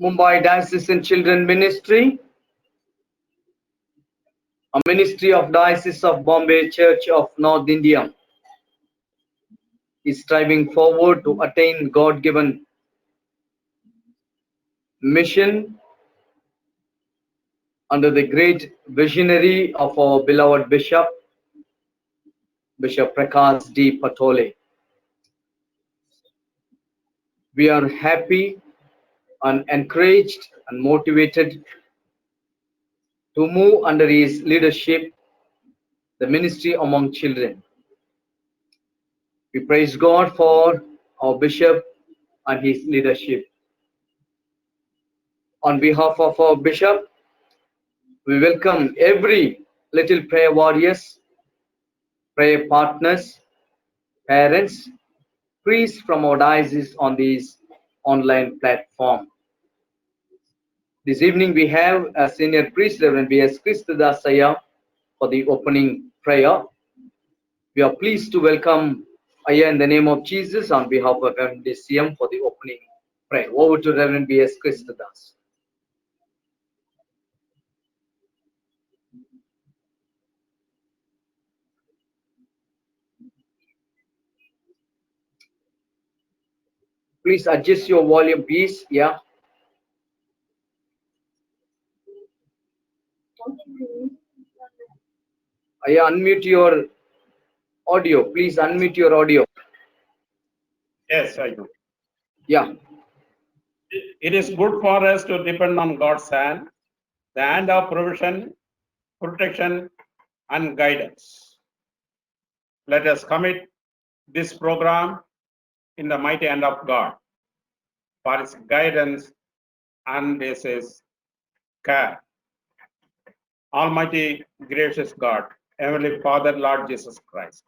Mumbai Diocesan Children Ministry, a ministry of Diocese of Bombay Church of North India, is striving forward to attain God-given mission under the great visionary of our beloved Bishop, Bishop Prakash D. Patole. We are happy and encouraged and motivated to move under his leadership the ministry among children. We praise God for our bishop and his leadership. On behalf of our bishop, we welcome every little prayer warriors, prayer partners, parents, priests from our diocese on this online platform. This evening we have a senior priest, Reverend B.S. Christodasaya, for the opening prayer. We are pleased to welcome Aya in the name of Jesus on behalf of MDCM for the opening prayer. Over to Reverend B.S. Christodas. Please adjust your volume, please. Yeah. Aya, unmute your audio. Please unmute your audio. Yes, I do. Yeah. It is good for us to depend on God's hand, the hand of provision, protection, and guidance. Let us commit this program in the mighty hand of God for His guidance and His care. Almighty, gracious God, Heavenly Father, Lord Jesus Christ,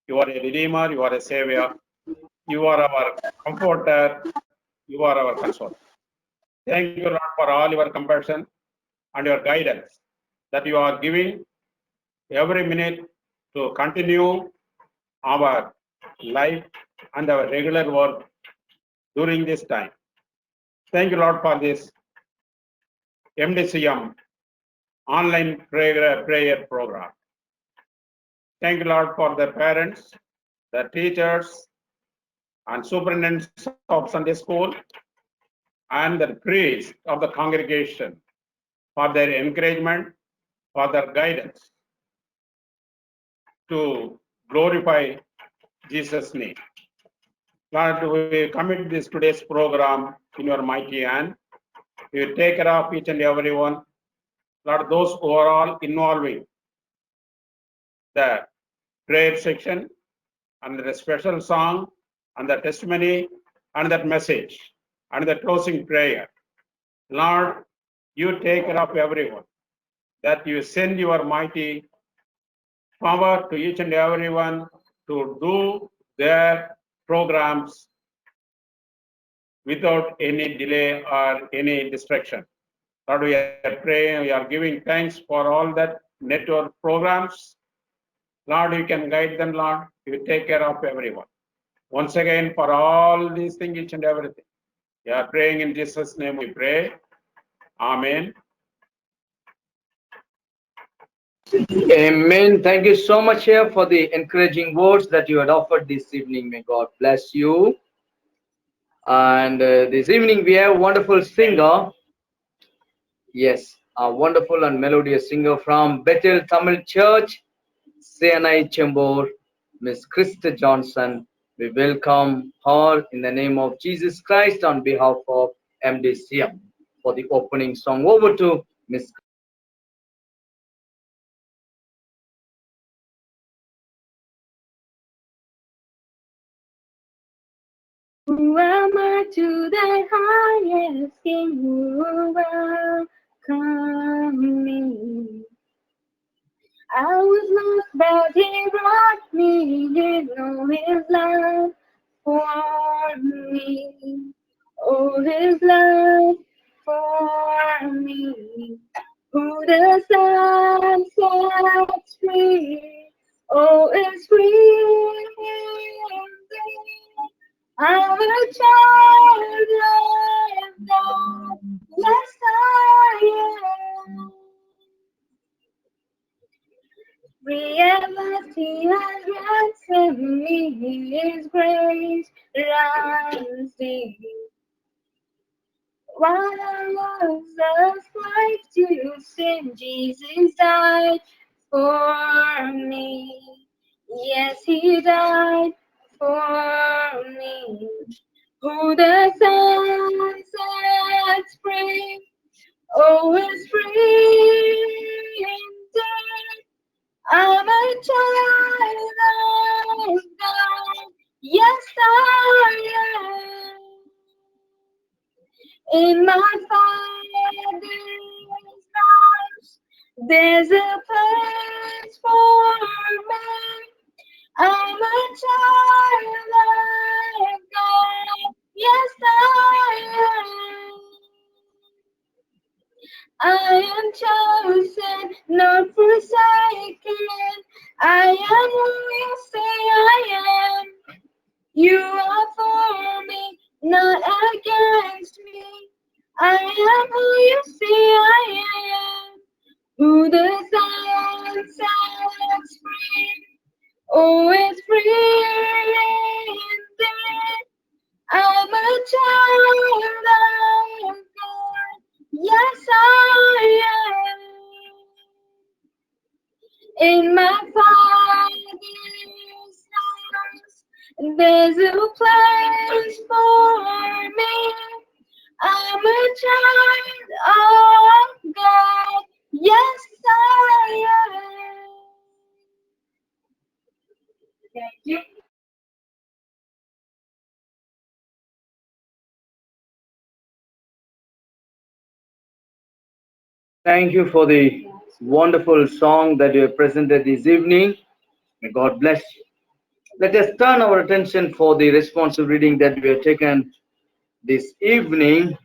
you are a Redeemer, you are a Savior, you are our Comforter, you are our Consoler. Thank you, Lord, for all your compassion and your guidance that you are giving every minute to continue our life and our regular work during this time. Thank you, Lord, for this MDCM online prayer program. Thank you, Lord, for the parents, the teachers, and superintendents of Sunday school, and the priests of the congregation for their encouragement, for their guidance to glorify Jesus' name. Lord, we commit this today's program in your mighty hand. You take care of each and every one. Lord, those who are all involving the prayer section and the special song and the testimony and that message and the closing prayer. Lord, you take care of everyone, that you send your mighty power to each and everyone to do their programs without any delay or any distraction. Lord, we are praying, we are giving thanks for all that network programs. Lord, you can guide them, Lord. You take care of everyone. Once again, for all these things, each and everything. We are praying in Jesus' name we pray. Amen. Amen. Thank you so much here for the encouraging words that you had offered this evening. May God bless you. And this evening we have a wonderful singer. Yes, a wonderful and melodious singer from Bethel Tamil Church, Seanai Chembor, Miss Krista Johnson. We welcome her in the name of Jesus Christ on behalf of MDCM for the opening song. Over to Miss. Who am I to thy highest King? Who will welcome me? I was lost, but he brought me. He know his love for me. Oh, his love for me. Who the Son sets free, oh, is free indeed. I'm a child God. Yes, I am. Reality has ransomed me, His grace runs deep. While I was a slave to sin, Jesus died for me. Yes, He died for me. Who the Son sets free, oh, is free indeed. I'm a child of God. Yes, I am. In my Father's house, there's a place for me. I'm a child of God. Yes, I am. I am chosen, not forsaken. I am who you say I am. You are for me, not against me. I am who you say I am. Who the Son sets free, oh, it's free indeed. I'm a child of God. Yes, I am. In my Father's house, there's a place for me. I'm a child of God. Yes, I am. Thank you. Thank you for the wonderful song that you have presented this evening. May God bless you. Let us turn our attention for the responsive reading that we have taken this evening.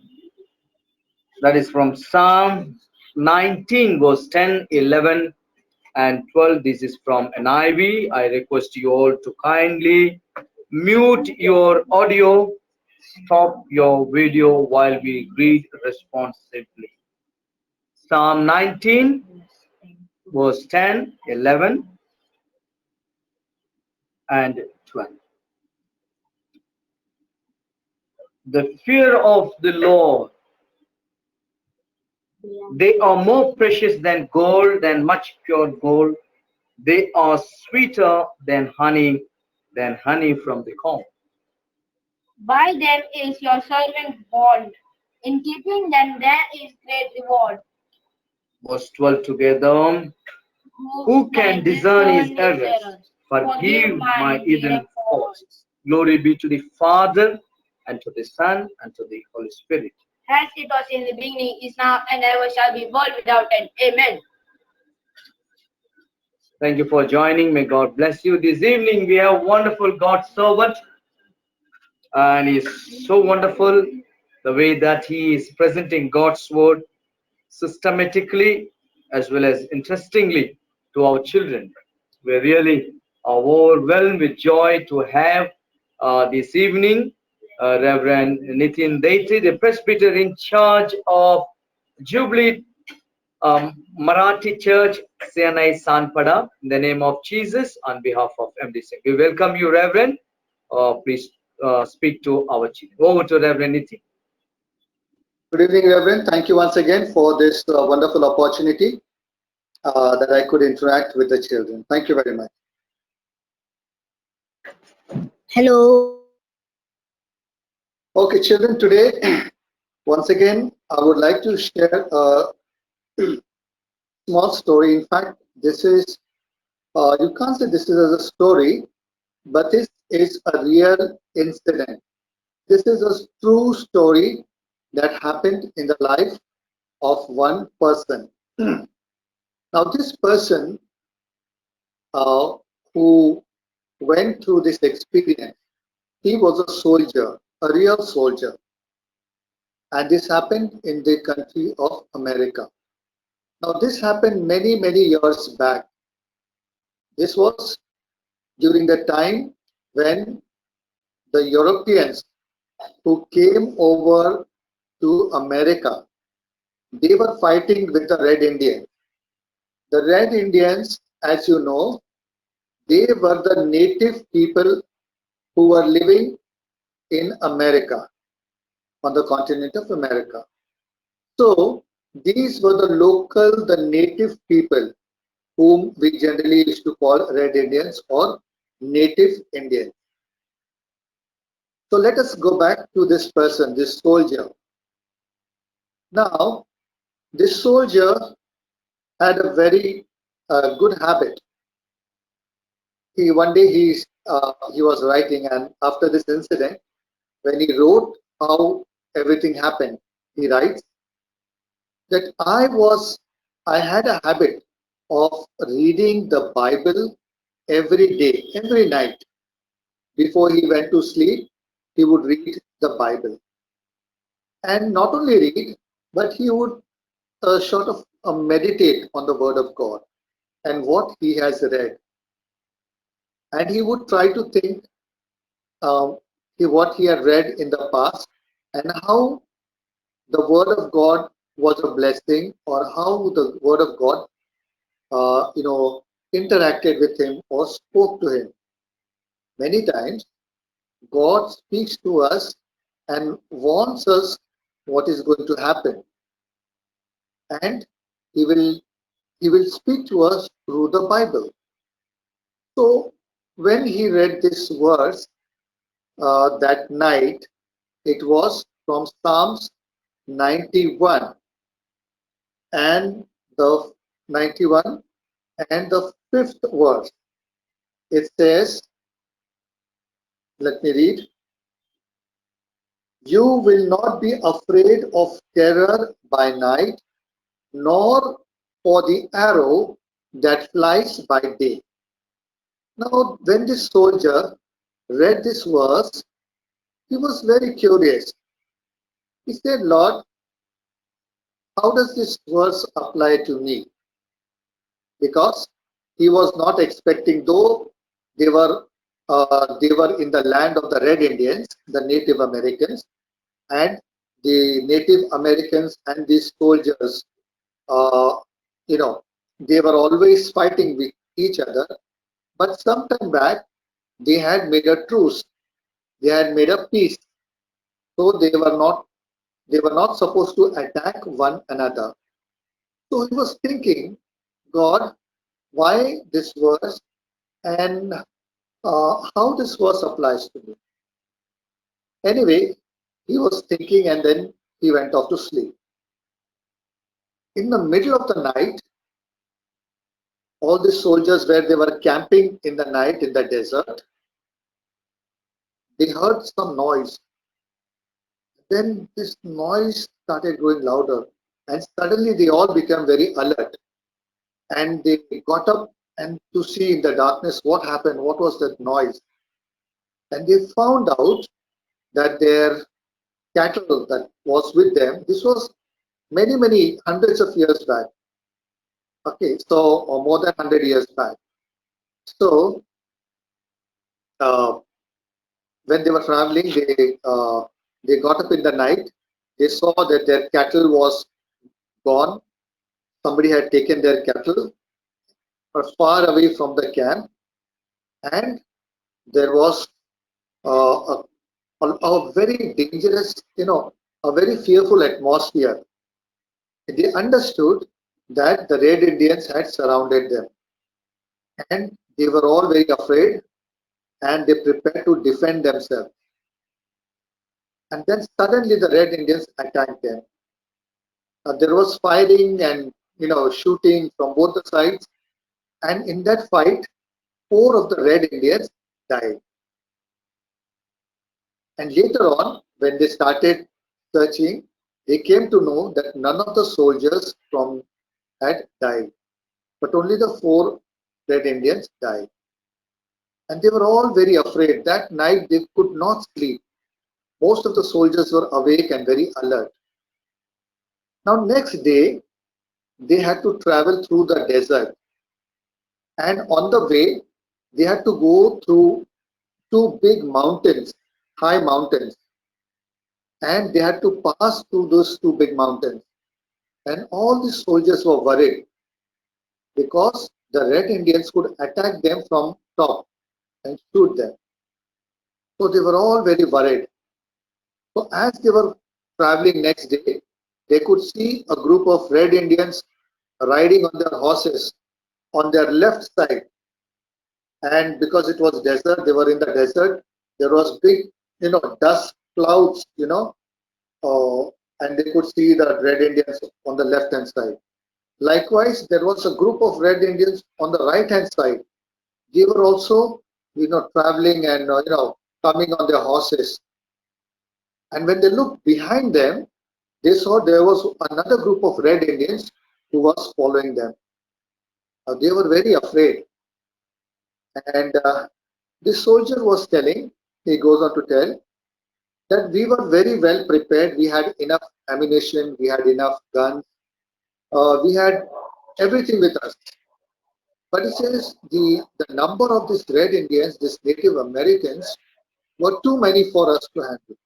That is from Psalm 19, verse 10, 11, and 12. This is from NIV. I request you all to kindly mute your audio, stop your video while we read responsively. Psalm 19, verse 10, 11, and 12. The fear of the Lord, they are more precious than gold, than much pure gold. They are sweeter than honey from the comb. By them is your servant born. In keeping them there is great reward. Verse 12 together. Who can discern his errors? Forgive my hidden faults. Glory be to the Father, and to the Son, and to the Holy Spirit. As it was in the beginning, is now, and ever shall be, world without end. Amen. Thank you for joining. May God bless you. This evening we have wonderful God's servant, and he's so wonderful the way that he is presenting God's word systematically as well as interestingly to our children. We really are overwhelmed with joy to have this evening Reverend Nitin Deiti, the presbyter in charge of Jubilee Marathi Church, CNI Sanpada, in the name of Jesus, on behalf of MD Singh. We welcome you, Reverend. Please speak to our children. Over to Reverend Nitin. Good evening, Reverend. Thank you once again for this wonderful opportunity that I could interact with the children. Thank you very much. Hello. Okay, children, today, once again, I would like to share a small story. In fact, this is, you can't say this is as a story, but this is a real incident. This is a true story that happened in the life of one person. Now, this person who went through this experience, he was a soldier, a real soldier. And this happened in the country of America. Now, this happened many, many years back. This was during the time when the Europeans who came over to America, they were fighting with the Red Indians. The Red Indians, as you know, they were the native people who were living in America, on the continent of America. So these were the local, the native people whom we generally used to call Red Indians or Native Indians. So let us go back to this person, this soldier. Now, this soldier had a very good habit. One day he was writing, and after this incident, when he wrote how everything happened, he writes that I had a habit of reading the Bible every day, every night. Before he went to sleep, he would read the Bible. And not only read, but he would sort of meditate on the Word of God and what he has read. And he would try to think uh, what he had read in the past and how the Word of God was a blessing, or how the Word of God, interacted with him or spoke to him. Many times, God speaks to us and warns us what is going to happen, and He will speak to us through the Bible. So, when he read this verse that night, it was from Psalms 91 and the 91 and the fifth verse. It says, let me read. You will not be afraid of terror by night, nor for the arrow that flies by day. Now, when this soldier read this verse, he was very curious. He said, Lord, how does this verse apply to me? Because he was not expecting, though they were in the land of the Red Indians, the Native Americans, and the Native Americans and these soldiers, uh, you know, they were always fighting with each other. But some time back, they had made a truce. They had made a peace. So they were not supposed to attack one another. So he was thinking, God, why this verse and how this verse applies to me. Anyway, he was thinking and then he went off to sleep. In the middle of the night, all the soldiers, where they were camping in the night in the desert, they heard some noise. Then this noise started growing louder, and suddenly they all became very alert. And they got up and to see in the darkness what happened, what was that noise. And they found out that their cattle that was with them, this was many, many hundreds of years back. Okay, so or more than 100 years back. So uh, when they were traveling, they got up in the night. They saw that their cattle was gone. Somebody had taken their cattle far away from the camp, and there was a very dangerous, a very fearful atmosphere. They understood that the Red Indians had surrounded them, and they were all very afraid, and they prepared to defend themselves. And then suddenly the Red Indians attacked them. There was firing and shooting from both the sides, and in that fight, 4 of the Red Indians died. And later on, when they started searching, they came to know that none of the soldiers had died, but only the 4 Red Indians died. And they were all very afraid. That night they could not sleep. Most of the soldiers were awake and very alert. Now next day, they had to travel through the desert. And on the way, they had to go through 2 big mountains, high mountains. and they had to pass through those two big mountains. And all the soldiers were worried because the Red Indians could attack them from top and shoot them. So they were all very worried. So as they were traveling next day, they could see a group of Red Indians riding on their horses on their left side. And because it was desert, they were in the desert. There was big, dust clouds, and they could see the Red Indians on the left hand side. Likewise, there was a group of Red Indians on the right hand side. They were also, traveling and, coming on their horses. And when they looked behind them, they saw there was another group of Red Indians who was following them. They were very afraid. And this soldier was telling, he goes on to tell, that we were very well prepared. We had enough ammunition, we had enough guns, we had everything with us. But he says the number of these Red Indians, these Native Americans, were too many for us to handle.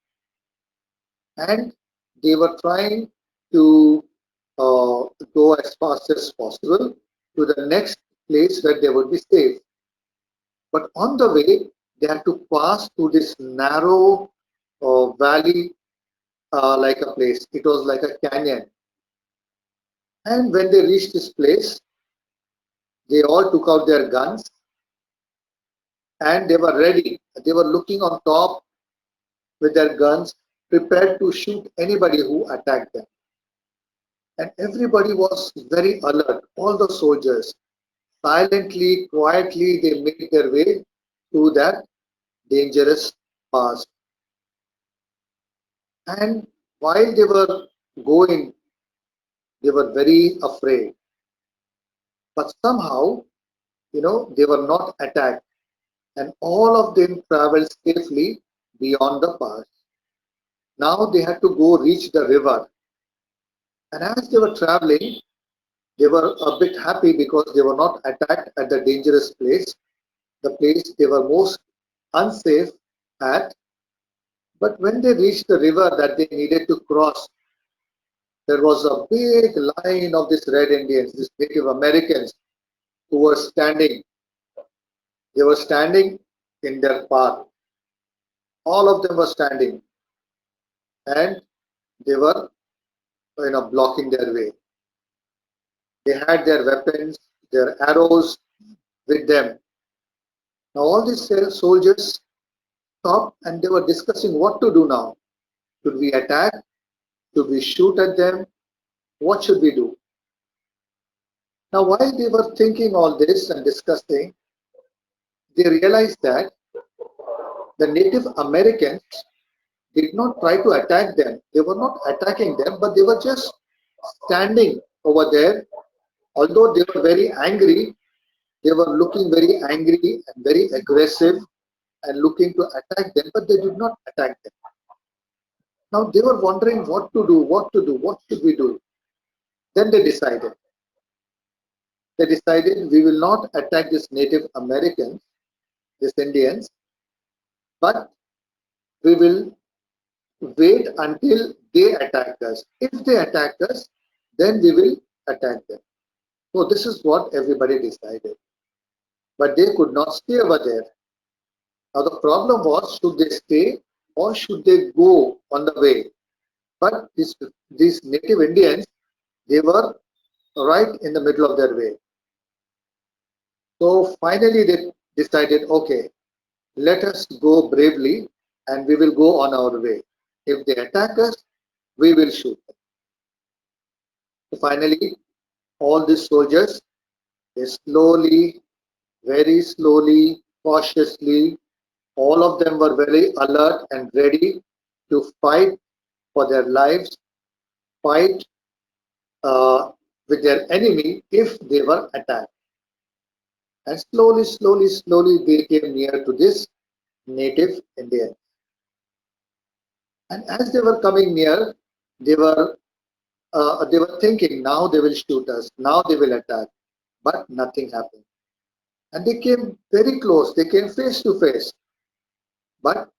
And they were trying to go as fast as possible to the next place where they would be safe. But on the way, they had to pass through this narrow valley like a place. It was like a canyon. And when they reached this place, they all took out their guns and they were ready. They were looking on top with their guns, prepared to shoot anybody who attacked them. And everybody was very alert. All the soldiers, silently, quietly, they made their way through that dangerous pass. And while they were going, they were very afraid. But somehow, they were not attacked. And all of them traveled safely beyond the pass. Now they had to go reach the river. And as they were traveling, they were a bit happy because they were not attacked at the dangerous place, the place they were most unsafe at. But when they reached the river that they needed to cross, there was a big line of these Red Indians, these Native Americans, who were standing. They were standing in their path. All of them were standing, and they were, blocking their way. They had their weapons, their arrows with them. Now all these soldiers stopped and they were discussing what to do now. Should we attack? Should we shoot at them? What should we do? Now while they were thinking all this and discussing, they realized that the Native Americans did not try to attack them. They were not attacking them, but they were just standing over there. Although they were very angry, they were looking very angry and very aggressive and looking to attack them, but they did not attack them. Now they were wondering what to do, what should we do? Then they decided. We will not attack these Native Americans, these Indians, but we will wait until they attack us. If they attack us, then we will attack them. So this is what everybody decided. But they could not stay over there. Now the problem was, should they stay or should they go on the way? But these Native Indians, they were right in the middle of their way. So finally they decided, okay, let us go bravely and we will go on our way. If they attack us, we will shoot them. So finally, all these soldiers, they slowly, very slowly, cautiously, all of them were very alert and ready to fight for their lives, fight with their enemy if they were attacked. And slowly, slowly, slowly they came near to this Native Indians. And as they were coming near, they were thinking, now they will shoot us, now they will attack. But nothing happened. And they came very close, they came face to face. But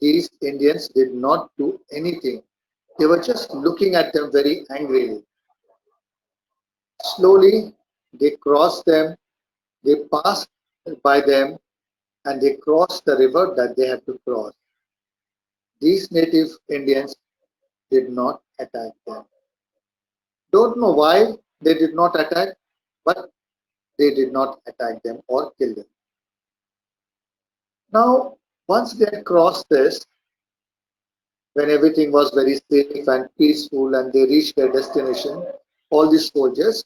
these Indians did not do anything. They were just looking at them very angrily. Slowly, they crossed them, they passed by them, and they crossed the river that they had to cross. These native Indians did not attack them. Don't know why they did not attack, but they did not attack them or kill them. Now, once they had crossed this, when everything was very safe and peaceful and they reached their destination, all these soldiers,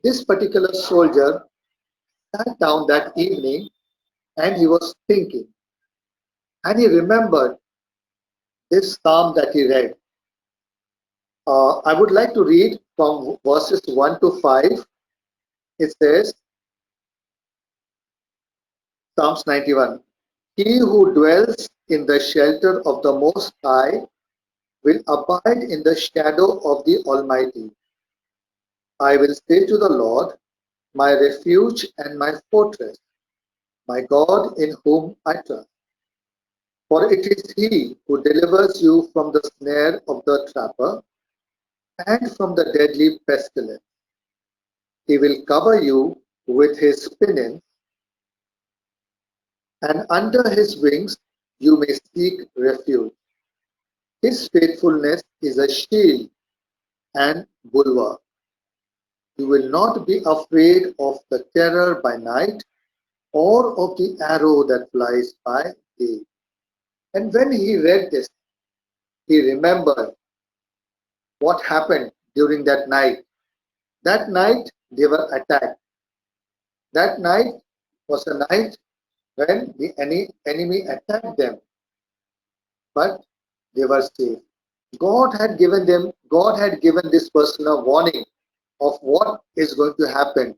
this particular soldier sat down that evening and he was thinking. And he remembered this psalm that he read. I would like to read from verses 1 to 5. It says, Psalms 91. He who dwells in the shelter of the Most High will abide in the shadow of the Almighty. I will say to the Lord, my refuge and my fortress, my God in whom I trust. For it is he who delivers you from the snare of the trapper and from the deadly pestilence. He will cover you with his pinions, and under his wings you may seek refuge. His faithfulness is a shield and bulwark. You will not be afraid of the terror by night or of the arrow that flies by day. And when he read this, he remembered what happened during that night. That night they were attacked. That night was a night when the enemy attacked them, but they were safe. God had given this person a warning of what is going to happen.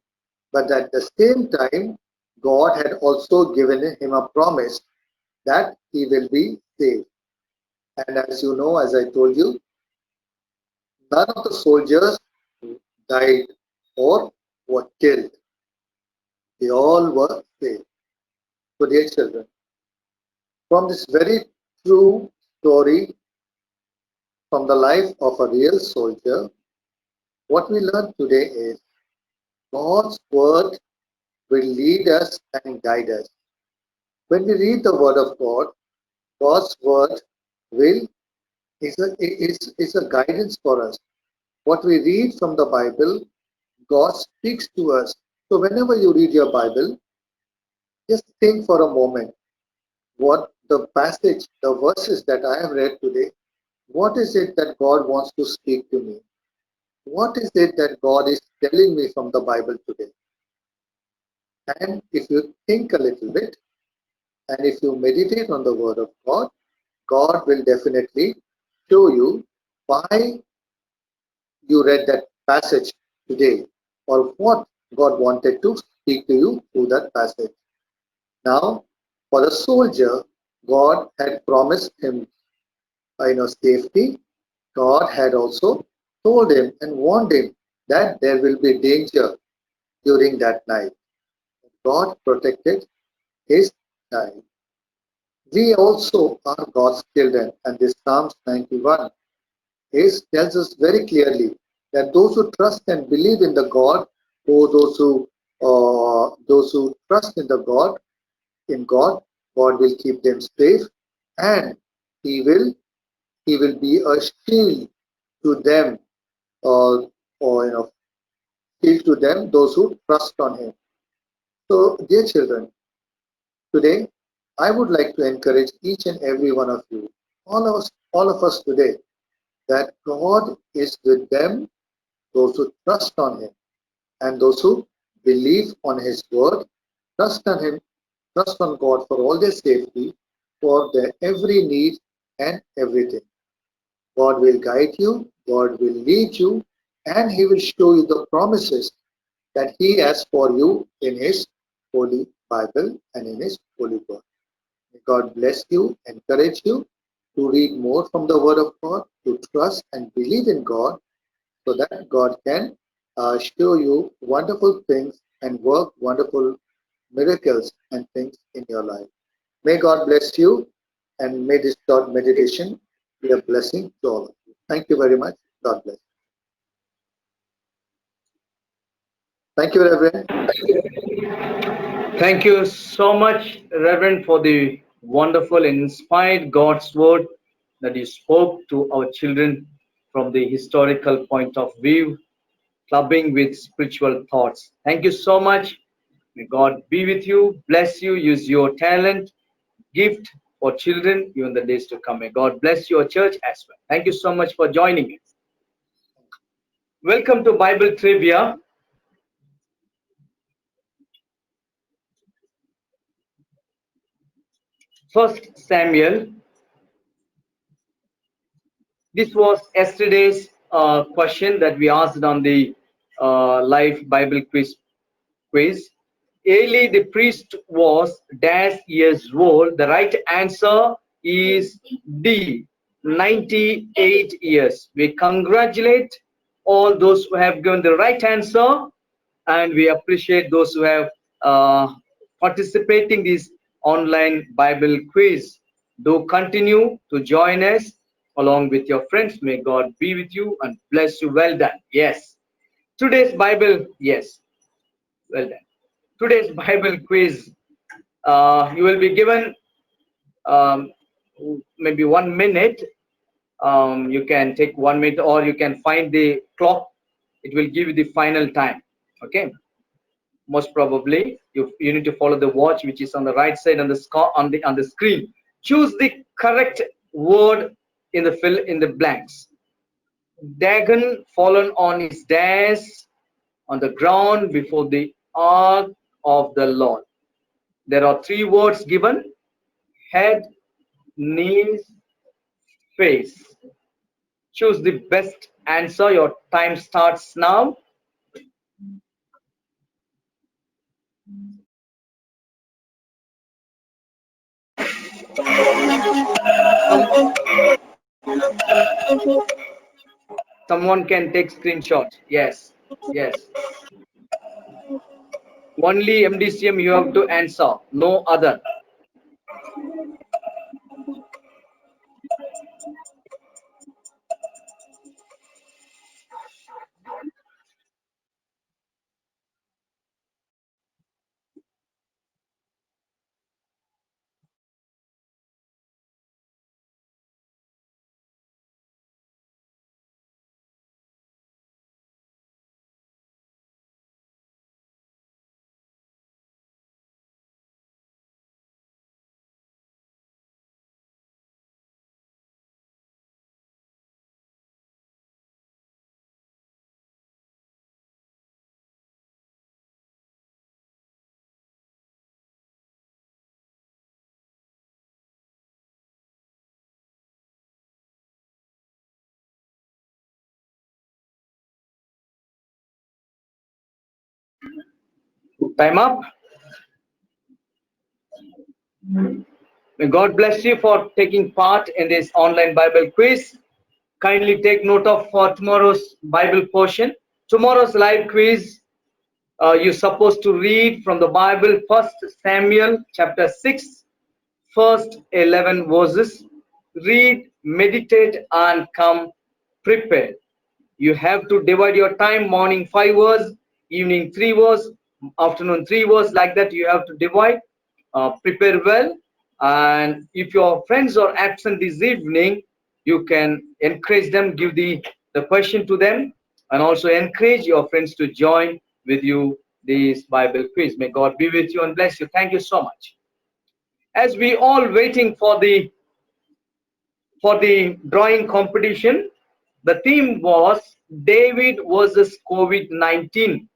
But at the same time, God had also given him a promise that he will be saved. And as you know, as I told you, none of the soldiers died or were killed. They all were saved. So, dear children, from this very true story from the life of a real soldier, what we learn today is God's word will lead us and guide us. When we read the word of God, God's word will is a guidance for us. What we read from the Bible, God speaks to us. So whenever you read your Bible, just think for a moment what the passage, the verses that I have read today, what is it that God wants to speak to me? What is it that God is telling me from the Bible today? And if you think a little bit, and if you meditate on the word of God, God will definitely show you why you read that passage today or what God wanted to speak to you through that passage. Now, for the soldier, God had promised him safety. God had also told him and warned him that there will be danger during that night. God protected his child. We also are God's children, and this Psalms 91 tells us very clearly that those who trust and believe in the God, or those who trust in the God, God will keep them safe, and He will be a shield to them, or shield to them those who trust on Him. So, dear children, today I would like to encourage each and every one of you, all of us today, that God is with them, those who trust on Him, and those who believe on His word, trust on Him, trust on God for all their safety, for their every need and everything. God will guide you, God will lead you, and He will show you the promises that He has for you in His Holy Bible and in His Holy Word. May God bless you, encourage you to read more from the Word of God, to trust and believe in God, so that God can show you wonderful things and work wonderful miracles and things in your life. May God bless you. and may this short meditation be a blessing to all of you. Thank you very much. God bless. Thank you, Reverend. Thank you so much, Reverend, for the wonderful and inspired God's word that you spoke to our children from the historical point of view, clubbing with spiritual thoughts. Thank you so much. May God be with you, bless you, use your talent, gift for children even the days to come. May God bless your church as well. Thank you so much for joining us. Welcome to Bible Trivia. First Samuel. This was yesterday's question that we asked on the live Bible quiz. Eli the priest was dash years old. The right answer is D, 98 years. We congratulate all those who have given the right answer, and we appreciate those who have participating this online Bible quiz. Do continue to join us along with your friends. May God be with you and bless you. Well done. Yes. Today's Bible, yes. Well done. Today's Bible quiz, you will be given maybe 1 minute. You can take 1 minute, or you can find the clock. It will give you the final time. Okay. Most probably, you need to follow the watch, which is on the right side on the screen. Choose the correct word in the fill in the blanks. Dagon fallen on his dash on the ground before the ark of the Lord. There are 3 words given: head, knees, face. Choose the best answer. Your time starts now. Someone can take screenshot. Yes, yes. Only MDCM you have to answer, no other. Time up. May God bless you for taking part in this online Bible quiz. Kindly take note of for tomorrow's Bible portion. Tomorrow's live quiz, you're supposed to read from the Bible, 1 Samuel chapter 6, first 11 verses. Read, meditate, and come prepared. You have to divide your time: morning 5 hours, evening 3 hours, afternoon 3 hours. Like that, you have to divide. Prepare well. And if your friends are absent this evening, you can encourage them, give the question to them, and also encourage your friends to join with you this Bible quiz. May God be with you and bless you. Thank you so much. As we all waiting for the drawing competition, the theme was David versus COVID-19.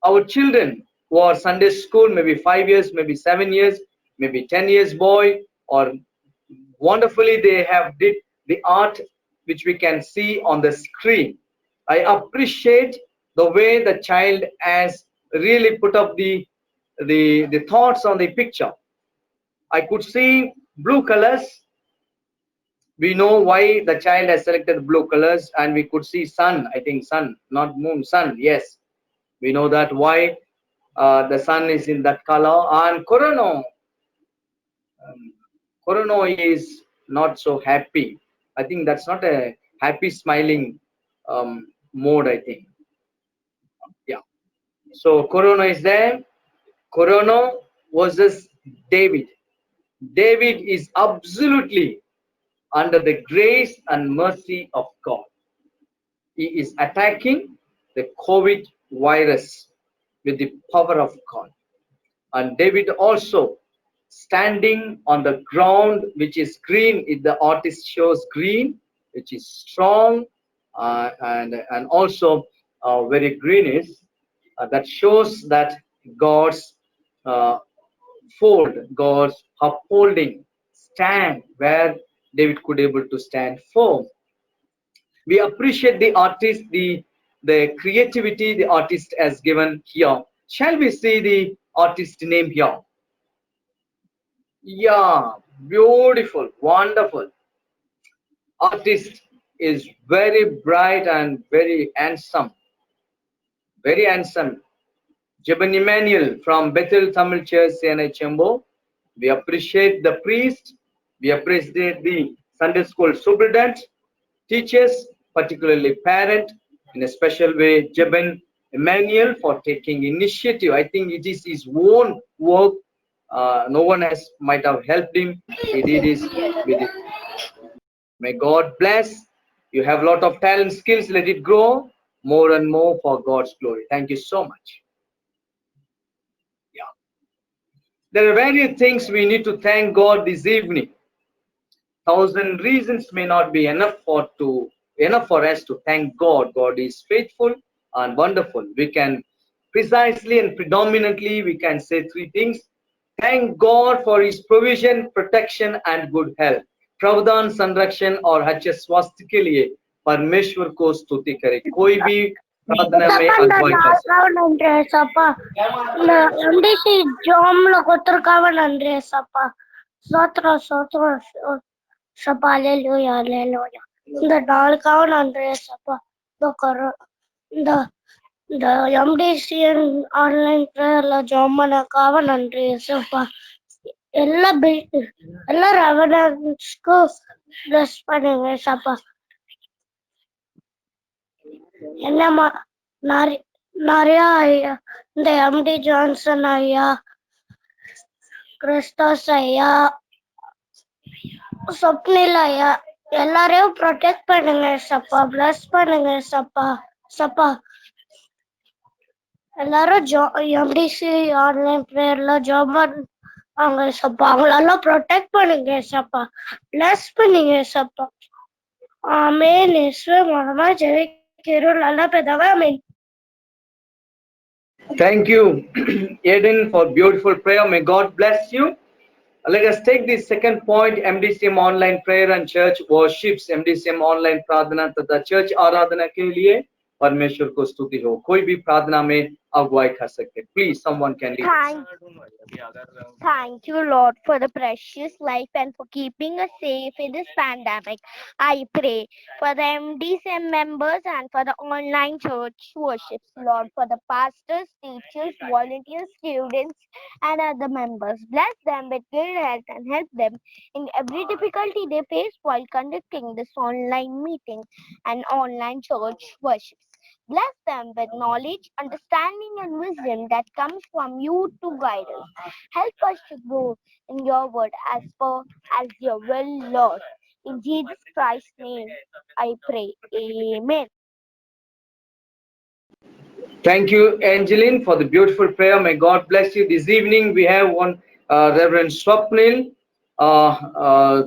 Our children who are Sunday school, maybe 5 years, maybe 7 years, maybe 10 years boy, or wonderfully they have did the art which we can see on the screen. I appreciate the way the child has really put up the thoughts on the picture. I could see blue colors. We know why the child has selected blue colors, and we could see sun. I think sun, not moon, sun. Yes, we know that why the sun is in that color. And Corona is not so happy. I think that's not a happy smiling mode, I think. Yeah. So Corona is there. Corona versus David. David is absolutely under the grace and mercy of God. He is attacking the COVID virus with the power of God. And David also standing on the ground which is green. If the artist shows green, which is strong, and also very greenish, that shows that God's uh, fold, God's upholding stand where David could able to stand firm. We appreciate the artist, the creativity the artist has given here. Shall we see the artist name here? Yeah, beautiful, wonderful. Artist is very bright and very handsome, very handsome. Jeben Emmanuel from Bethel Tamil Church, CNI Chembo. We appreciate the priest. We appreciate the Sunday school superintendent, teachers, particularly parent, in a special way, Jeben Emmanuel for taking initiative. I think it is his own work. No one has might have helped him. He did his with it. May God bless. You have a lot of talent, skills. Let it grow more and more for God's glory. Thank you so much. Yeah. There are various things we need to thank God this evening. Thousand reasons may not be enough for us to thank God. God is faithful and wonderful. We can precisely and predominantly we can say three things. Thank God for His provision, protection and good health. प्रावधान संरक्षण और अच्छे स्वास्थ्य के लिए परमेश्वर को स्तुति करें. कोई भी प्रार्थना में अगुवाई कर सकता है. Sapa, hallelujah, hallelujah. The Dalkavan Andrea Sapa, the MDCN online prayer la Jomana Kavan Andrea Sapa. Ella Ravanansku bless Pananga Sapa. Ella Naria, the MD Johnson Aya, Christos Aya, Sopnilaya. எல்லாரையும் ப்ரொடெக்ட் பண்ணுங்க சப்பா, plus பண்ணுங்க சப்பா. சப்பா எல்லாரும் MTC online ப்ரேயர்ல job அவங்க சப்பா, அவங்களெல்லாம் ப்ரொடெக்ட் பண்ணுங்க சப்பா, பிளஸ் பண்ணுங்க சப்பா. ஆமென். இயேசுவே மூலமா ஜெபிக்கிறோம் நல்ல பிதாவே, ஆமென். Thank you, Eden, for beautiful prayer. May God bless you. Let us take this second point. MDCM online prayer and church worships. MDCM online प्रार्थना तथा church आराधना के लिए परमेश्वर को स्तुति हो. कोई भी प्रार्थना में अगुवाई कर सकते. Please, someone can lead us. Thank you, Lord, for the precious life and for keeping us safe in this pandemic. I pray for the MDCM members and for the online church worships, Lord, for the pastors, teachers, volunteers, students, and other members. Bless them with good health and help them in every difficulty they face while conducting this online meeting and online church worships. Bless them with knowledge, understanding, and wisdom that comes from you to guide us. Help us to grow in your word as your will, Lord. In Jesus Christ's name, I pray. Amen. Thank you, Angeline, for the beautiful prayer. May God bless you. This evening we have one Reverend Swapnil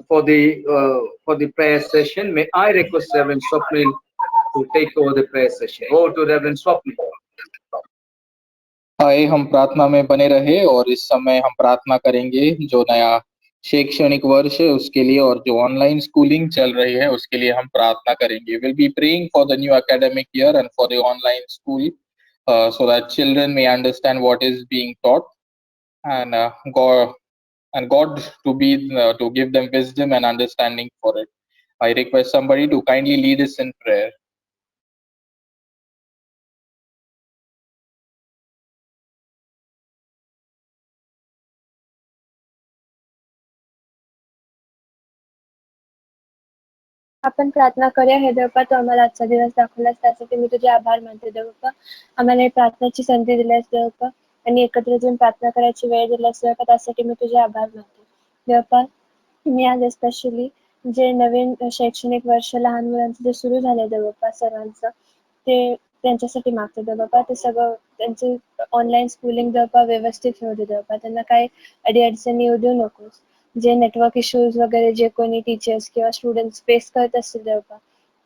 for the prayer session. May I request Reverend Swapnil to take over the prayer session. Over to Reverend Swapnil. आए हम प्रार्थना में बने रहे और इस समय हम प्रार्थना करेंगे जो नया शैक्षणिक वर्ष है उसके लिए और जो ऑनलाइन स्कूलिंग चल रही है उसके लिए हम प्रार्थना करेंगे. Will be praying for the new academic year and for the online school so that children may understand what is being taught and God to give them wisdom and understanding for it. I request somebody to kindly lead us in prayer. आपण प्रार्थना करूया. हे देवप्पा, तू आम्हाला आजचा दिवस दाखवलास त्यासाठी मी तुझे आभार मानते देवप्पा. आम्हाला ही प्रार्थनेची संधी दिल्यास देवप्पा आणि एकत्र येऊन प्रार्थना करायची वेळ दिल्यास देवप्पा, त्यासाठी मी तुझे आभार मानते देवप्पा. मी आज स्पेशली जे नवीन शैक्षणिक वर्ष लहान मुलांचं जे सुरू झालंय देवप्पा सर्वांचं, ते त्यांच्यासाठी मागते देवप्पा. ते सगळं त्यांचे ऑनलाईन स्कूलिंग देवप्पा व्यवस्थित होऊ दे देवप्पा. त्यांना काही अडीअडचणी येऊ देऊ नकोस. जे नेटवर्क इश्यूज वगैरे जे कोणी टीचर्स किंवा स्टुडंट्स फेस करत असतील देवप्पा,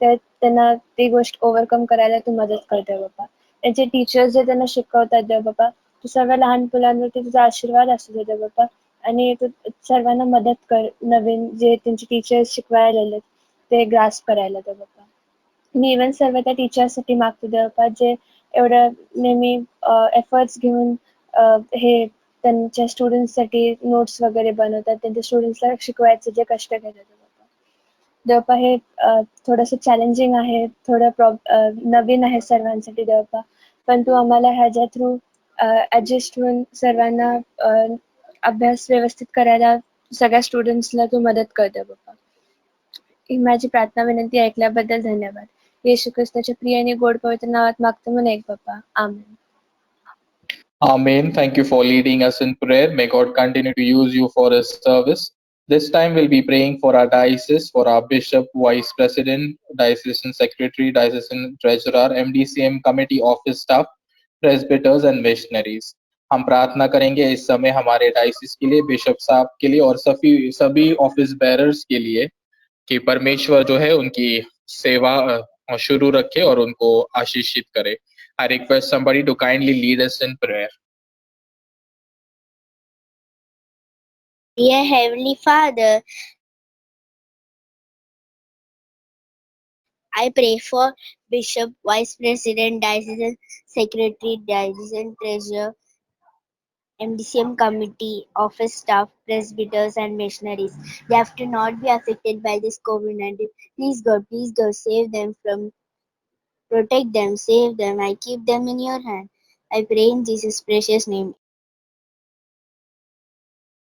तर त्यांना ती गोष्ट ओव्हरकम करायला तू मदत कर देवप्पा. त्यांचे टीचर्स जे त्यांना शिकवतात देवप्पा, तू सर्व लहान मुलांवरती तुझा आशीर्वाद असू दे देवप्पा आणि तू सर्वांना मदत कर. नवीन जे त्यांचे टीचर्स शिकवायला आलेत ते ग्रास्प करायला देवप्पा. मी इव्हन सर्व त्या टीचर्ससाठी मागते देवप्पा, जे एवढं नेहमी एफर्ट्स घेऊन हे त्यांच्या स्टुडंट्ससाठी नोट्स वगैरे बनवतात, त्यांच्या स्टुडंट्सला शिकवायचे जे कष्ट घेतात देवप्पा. हे थोडंसं चॅलेंजिंग आहे, थोडं नवीन आहे सर्वांसाठी देवप्पा, पण तू आम्हाला ह्याच्या थ्रू ॲडजस्ट होऊन सर्वांना अभ्यास व्यवस्थित करायला सगळ्या स्टुडंट्सला तू मदत कर देवप्पा. ही माझी प्रार्थना विनंती ऐकल्याबद्दल धन्यवाद. येशू ख्रिस्ताच्या प्रिय आणि गोड पवित्र नावात मागतो म्हणून एक बाप्पा. आमेन. Amen. Thank you for leading us in prayer. May God continue to use you for His service. This time we'll be praying for our diocese, for our bishop, vice president, diocesan secretary, diocesan treasurer, MDCM committee office staff, presbyters and missionaries. हम प्रार्थना करेंगे इस समय हमारे diocese के लिए, bishop साहब के लिए और सभी ऑफिस बेरर्स के लिए कि परमेश्वर जो है उनकी सेवा शुरू रखे और उनको आशीषित करे. I request somebody to kindly lead us in prayer. Dear Heavenly Father, I pray for Bishop, Vice President, Diocesan Secretary, Diocesan Treasurer, MDCM Committee, Office Staff, Presbyters and Missionaries. They have to not be affected by this COVID-19. Please God, save them from, protect them, save them. I keep them in your hand. I pray in Jesus' precious name.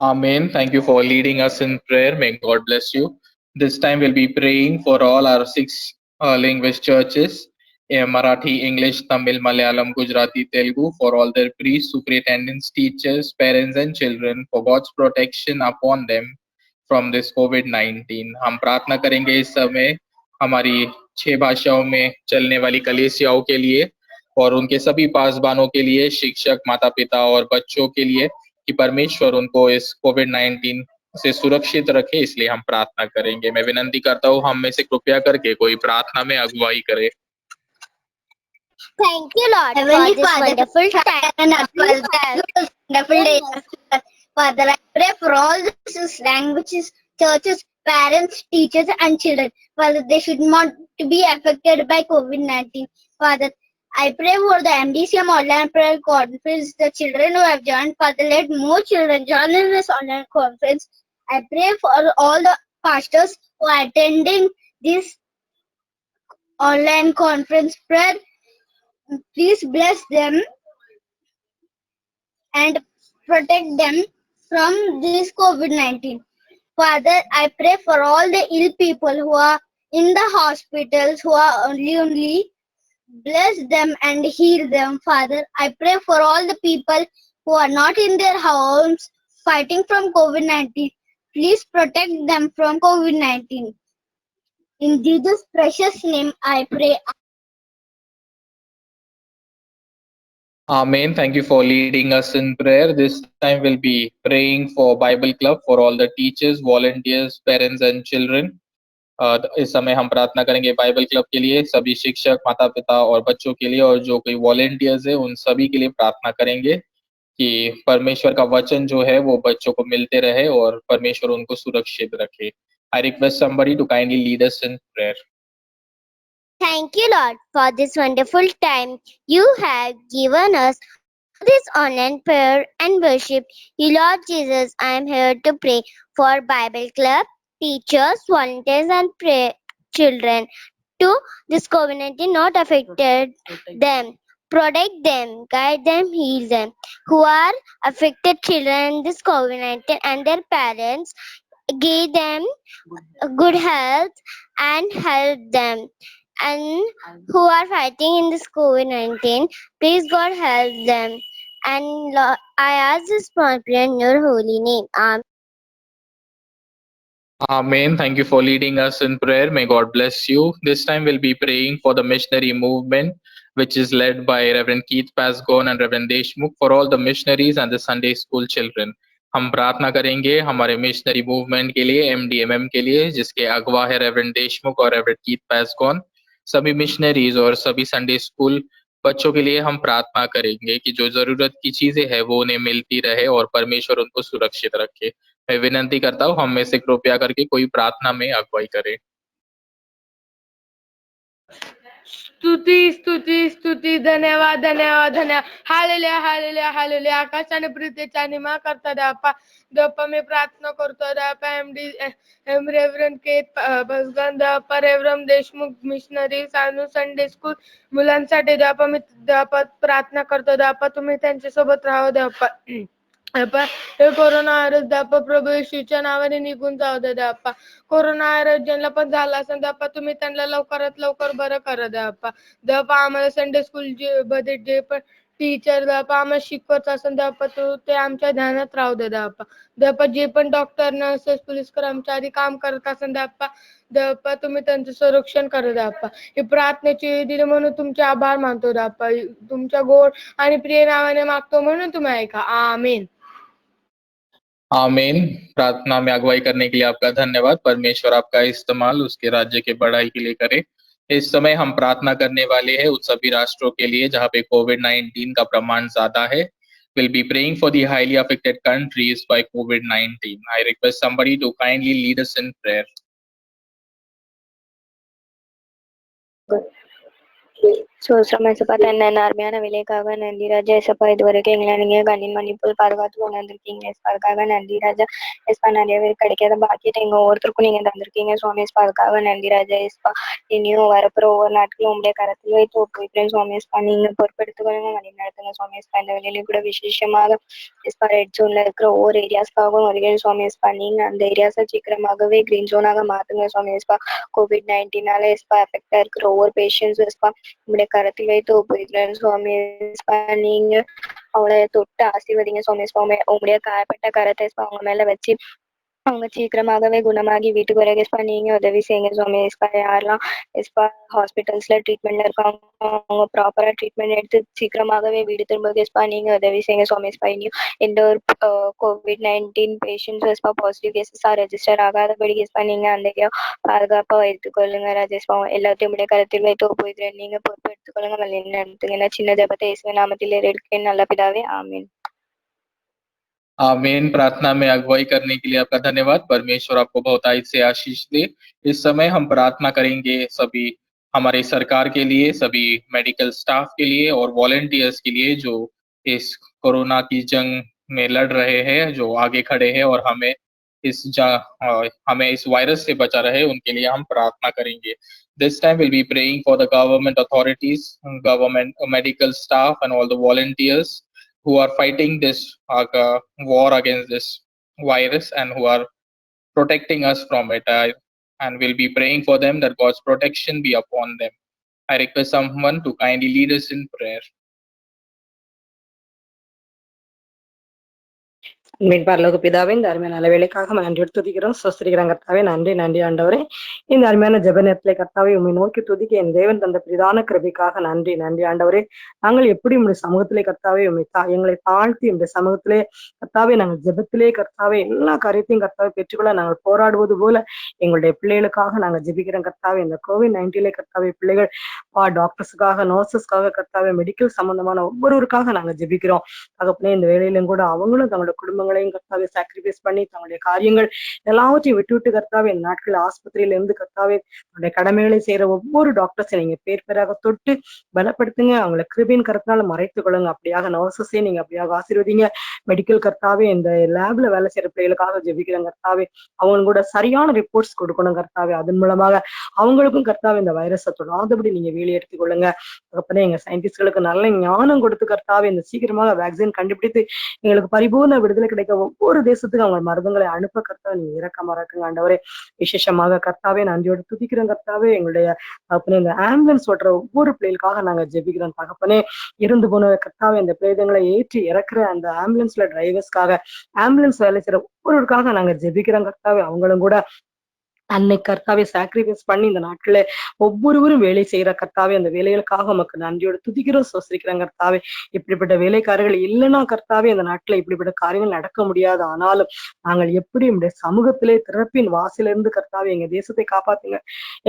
Amen. Thank you for leading us in prayer. May God bless you. This time we'll be praying for all our 6 language churches, Marathi, English, Tamil, Malayalam, Gujarati, Telugu, for all their priests, superintendents, teachers, parents and children, for God's protection upon them from this COVID-19. हम प्रार्थना करेंगे इस समय हमारी 6 भाषाओं में चलने वाली कलीसियाओं के लिए और उनके सभी पासबानों के लिए, शिक्षक, माता पिता और बच्चों के लिए कि परमेश्वर उनको इस कोविड-19 से सुरक्षित रखे, इसलिए हम प्रार्थना करेंगे. मैं विनंती करता हूँ हम में से कृपया करके कोई प्रार्थना में अगुवाई करे. Thank you, Lord, Heavenly for this Father, wonderful time. wonderful day. Father, I pray for all these languages, churches, parents, teachers, and children. Father, they should not be affected by COVID-19. Father, I pray for the MDCM online prayer conference, the children who have joined. Father, let more children join in this online conference. I pray for all the pastors who are attending this online conference prayer. Please bless them and protect them from this COVID-19. Father, I pray for all the ill people who are in the hospitals, who are only bless them and heal them. Father, I pray for all the people who are not in their homes fighting from COVID-19. Please protect them from COVID-19. In Jesus' precious name, I pray. Amen. Thank you for leading us in prayer. This time we'll be praying for Bible Club, for all the teachers, volunteers, parents and children. इस समय हम प्रार्थना करेंगे Bible club के लिए, सभी शिक्षक, माता पिता और बच्चों के लिए, और जो कोई वॉलेंटियर्स है उन सभी के लिए प्रार्थना करेंगे कि परमेश्वर का वचन जो है वो बच्चों को मिलते रहे और परमेश्वर उनको सुरक्षित रखे. I request somebody to kindly lead us in prayer. Thank you, Lord, for this wonderful time you have given us for this online prayer and worship. You, Lord Jesus, I am here to pray for Bible Club, teachers, volunteers, and children to this COVID-19 not affected them. Protect them, guide them, heal them. Who are affected children, this COVID-19 and their parents, give them good health and help them. And who are fighting in this COVID-19, please God help them. And I ask this small prayer in your holy name. Amen. Amen. Thank you for leading us in prayer. May God bless you. This time we'll be praying for the missionary movement, which is led by Reverend Keith Pasgon and Reverend Deshmukh, for all the missionaries and the Sunday school children. हम प्रार्थना करेंगे हमारे missionary movement के लिए, MDMM के लिए, जिसके अगवा है रेवरेंड देशमुख और रेवरेंड कीथ पैसगॉन। सभी मिशनरीज और सभी संडे स्कूल बच्चों के लिए हम प्रार्थना करेंगे कि जो जरूरत की चीजें है वो उन्हें मिलती रहे और परमेश्वर उनको सुरक्षित रखे। मैं विनंती करता हूँ हम में से कृपया करके कोई प्रार्थना में अगुवाई करे। स्तुति स्तुति स्तुति, धन्यवाद धन्यवाद धन्यवाद, हालेलुया हालेलुया हालेलुया। आकाशाने प्रीतीचा महिमा करता देवा देवा, मी प्रार्थना करतो देवा रेवरंड केत बसगन देवा, रेवरंड देशमुख मिशनरी सानू संडे स्कूल मुलांसाठी देवा, मी देवा प्रार्थना करतो देवा, तुम्ही त्यांच्या सोबत राहा देवा। हे कोरोना व्हायरस देवा प्रभू येशूच्या नावाने निघून जाऊ दे देवा। कोरोना व्हायरस ज्यांना पण झाला असेल देवा, तुम्ही त्यांना लवकरात लवकर बरं करा देवा। देवा आम्हाला संडे स्कूल मध्ये जे पण टीचर देवा आम्हाला शिकवत असेल देवा, ते आमच्या ध्यानात राहू दे देवा। देवा जे पण डॉक्टर नर्सेस पोलीस कर्मचारी काम करत असेल देवा, देवा तुम्ही त्यांचं संरक्षण करा देवा। ही प्रार्थनेची दिली म्हणून तुमचे आभार मानतो देवा, तुमच्या गोड आणि प्रिय नावाने मागतो म्हणून तुम्ही ऐका। आमीन। आमीन। प्रार्थना में अगुवाई करने के लिए आपका धन्यवाद। परमेश्वर आपका इस्तेमाल उसके राज्य के बढ़ाई के लिए करे। इस समय हम प्रार्थना करने वाले हैं उन सभी राष्ट्रों के लिए जहाँ पे COVID-19 का प्रमाण ज्यादा है। We'll be praying for the highly affected countries by COVID-19. I request somebody to kindly lead us in prayer. Sosramesapa and Armiana Vilekagan and Diraja Sapa Dwarek England and Manipur Pargatu and the King is Parkagan and Diraja Espanaria Kadeka the Bakiting over Turkuning and the King is Swamis Parkagan and Diraja is in New Varapro Nat Lumde Karatway to Prince Swamis Panning Perpetual and Nathan Swamis and the Lily Good Vishishamaga is parade zone like over areas Kago Oregon Swamis Panning and the areas of Chikramagaway Green Zone Matan Swamis COVID-19 affected over patients ഇവിടെ കരത്തിൽ வைத்து ഉപയോഗിക്കുന്ന സ്വാമി நீங்க அவளை தொட்டு ஆசீர்வதிங்க சுவாமி சுவாமி உங்களுடைய காயப்பட்ட கரத்தை அவங்க மேல வச்சு அவங்க சீக்கிரமாகவே குணமாகி வீட்டுக்கு வரகேஸ்பா நீங்க உதவி செய்யுங்க சுவாமி எஸ்பா யாரெல்லாம் எஸ்பா ஹாஸ்பிட்டல்ஸ்ல ட்ரீட்மெண்ட்ல இருக்காங்க அவங்க ப்ராப்பரா ட்ரீட்மெண்ட் எடுத்து சீக்கிரமாகவே வீடு திரும்ப எஸ்பா நீங்க உதவி செய்யுங்க சுவாமி எஸ்பா இனியும் எந்த ஒரு COVID-19 பேஷண்ட்ஸ் எஸ்பா பாசிட்டிவ் கேசஸா ரெஜிஸ்டர் ஆகாதபடி எஸ்பா நீங்க அந்த பாதுகாப்பா வைத்துக்கொள்ளுங்க ராஜேஸ்பா எல்லாத்தையும் உடைய கருத்தில் வைத்து போயிடுறேன் நீங்க பொறுப்பு எடுத்துக்கொள்ளுங்க வழி நடத்துங்க சின்ன ஜபத்தை இயேசுவின் நாமத்தில் எடுக்கிறேன் நல்ல பிதாவே ஆமீன்। आमीन। प्रार्थना में अगुवाई करने के लिए आपका धन्यवाद। परमेश्वर आपको बहुतायत से आशीष दे। इस समय हम प्रार्थना करेंगे सभी हमारे सरकार के लिए, सभी मेडिकल स्टाफ के लिए और वॉलंटियर्स के लिए जो इस कोरोना की जंग में लड़ रहे हैं, जो आगे खड़े हैं और हमें इस वायरस से बचा रहे, उनके लिए हम प्रार्थना करेंगे। This time we'll be praying for the government authorities, government medical staff and all the volunteers who are fighting this war against this virus and who are protecting us from it. And we'll be praying for them that God's protection be upon them. I request someone to kindly lead us in prayer. மீன் பரலோக பிதாவே, இந்த அருமையான நல்ல வேலைக்காக நன்றி துதிக்கிறோம், சொஸ்திரிக்கிறோம் கர்த்தாவே. நன்றி நன்றி ஆண்டவரே. இந்த அருமையான ஜெப நேரத்திலே கர்த்தாவே உம்மை நோக்கி துதிக்க என் தேவன் தந்த பிரதான கிருபைக்காக நன்றி நன்றி ஆண்டவரே. நாங்கள் எப்படி உங்களுடைய சமூகத்திலே கர்த்தாவே எங்களை தாழ்த்தி இந்த சமூகத்திலே கர்த்தாவே நாங்கள் ஜெபத்திலே கர்த்தாவே எல்லா காரியத்தையும் கர்த்தாவே பெற்றுக்கொள்ள நாங்கள் போராடுவது போல எங்களுடைய பிள்ளைகளுக்காக நாங்கள் ஜெபிக்கிறோம் கர்த்தாவே. இந்த COVID-19 கர்த்தாவே பிள்ளைகள் டாக்டர்ஸுக்காக, நர்சஸ்க்காக கர்த்தாவே மெடிக்கல் சம்பந்தமான ஒவ்வொருவருக்காக நாங்கள் ஜெபிக்கிறோம் தகப்பனே. இந்த வேலையிலும் கூட அவங்களும் தங்களோட குடும்பங்களையும் கர்த்தாவே சாக்ரிஃபைஸ் பண்ணி தங்களுடைய காரியங்கள் எல்லாவற்றையும் விட்டு கர்த்தாவே இந்த நாட்கள் ஆஸ்பத்திரியில இருந்து கர்த்தாவே தன்னுடைய கடமைகளை செய்யற ஒவ்வொரு டாக்டர்ஸை நீங்க பேர் பேராக தொட்டு பலப்படுத்துங்க, அவங்களை கிருபையின் கருத்தினால மறைத்துக் கொள்ளுங்க. அப்படியாக நர்சஸே நீங்க அப்படியாக ஆசீர்வதிங்க. மெடிக்கல் கர்த்தாவே இந்த லேப்ல வேலை செய்யற பிள்ளைகளுக்காக ஜெபிக்கிறேன் கர்த்தாவே. அவங்க கூட சரியான ரிப்போர்ட்ஸ் கொடுக்கணும் கர்த்தாவே. அதன் மூலமாக அவங்களுக்கும் கர்த்தாவே இந்த வைரஸை தொடாதபடி நீங்க வேலை எடுத்துக் கொள்ளுங்க தகப்பனே. எங்க சயின்டிஸ்ட்களுக்கு நல்ல ஞானம் கொடுத்து கர்த்தாவே இந்த சீக்கிரமாக வேக்சின் கண்டுபிடித்து எங்களுக்கு பரிபூர்ண விடுதலை விடுதலை கிடைக்க ஒவ்வொரு தேசத்துக்கும் அவங்க மருந்துகளை அனுப்ப கர்த்தாவே நீங்க இரக்கமா இருக்குங்க ஆண்டவரே. விசேஷமாக கர்த்தாவே நன்றியோடு துதிக்கிறோம் கர்த்தாவே. எங்களுடைய தகப்பனே இந்த ஆம்புலன்ஸ் ஓட்டுற ஒவ்வொரு பிள்ளைகளுக்காக நாங்க ஜெபிக்கிறோம் தகப்பனே. இருந்து போன கர்த்தாவே அந்த பிள்ளைகளை ஏற்றி இறக்குற அந்த ஆம்புலன்ஸ்ல டிரைவர்ஸ்க்காக, ஆம்புலன்ஸ் வேலை செய்யற ஒவ்வொருவருக்காக நாங்க ஜெபிக்கிறோம் கர்த்தாவே. அவங்களும் கூட அன்னை கர்த்தாவே சாக்ரிஃபைஸ் பண்ணி இந்த நாட்கள ஒவ்வொருவரும் வேலை செய்யற கர்த்தாவே, அந்த வேலைகளுக்காக உமக்கு நன்றியோடு துதிக்கிறோம், ஸ்தோத்திரிக்கிறோம் கர்த்தாவே. இப்படிப்பட்ட வேலைக்காரர்கள் இல்லைன்னா கர்த்தாவே அந்த நாட்கள இப்படிப்பட்ட காரியங்கள் நடக்க முடியாது. ஆனாலும் நாங்கள் எப்படி உடைய சமூகத்திலே திறப்பின் வாசலிருந்து கர்த்தாவே எங்க தேசத்தை காப்பாத்துங்க,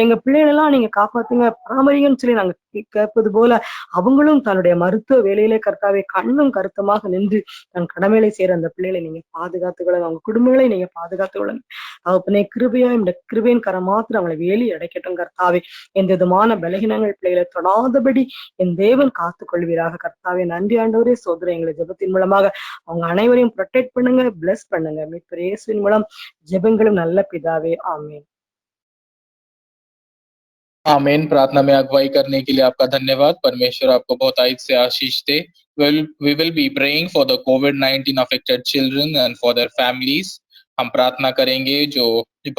எங்க பிள்ளைகள் எல்லாம் நீங்க காப்பாத்துங்க, பராமரிங்கன்னு சொல்லி நாங்க கேட்பது போல அவங்களும் தன்னுடைய மருத்துவ வேலையிலே கர்த்தாவே கண்ணும் கருத்துமாக நின்று தன் கடமைகளை செய்யற அந்த பிள்ளைகளை நீங்க பாதுகாத்துக்கொள்ளுங்க, அவங்க குடும்பங்களை நீங்க பாதுகாத்துக்கொள்ளுங்க. அவனே கிருபையா இந்த கிருபையின் கரம் மாத்திரம் அவங்களை வேலி அடைக்கட்டும் கர்த்தாவே. எந்த விதமான பலகீனங்கள் பிள்ளைகளை தொடாதபடி என் தேவன் காத்துக் கொள்வீராக கர்த்தாவே. நன்றி ஆண்டவரே, சோதரை எங்களை ஜெபத்தின் மூலமாக அவங்க அனைவரையும் ப்ரொடெக்ட் பண்ணுங்க, பிளஸ் பண்ணுங்க. மீட்பர் இயேசுவின் மூலம் ஜெபங்களும் நல்ல பிதாவே, ஆமென். आमीन। प्रार्थना में अगुवाई करने के लिए आपका धन्यवाद। परमेश्वर आपको बहुत आयत से आशीष दे। We will be praying for the COVID-19 affected children and for their families. हम प्रार्थना करेंगे जो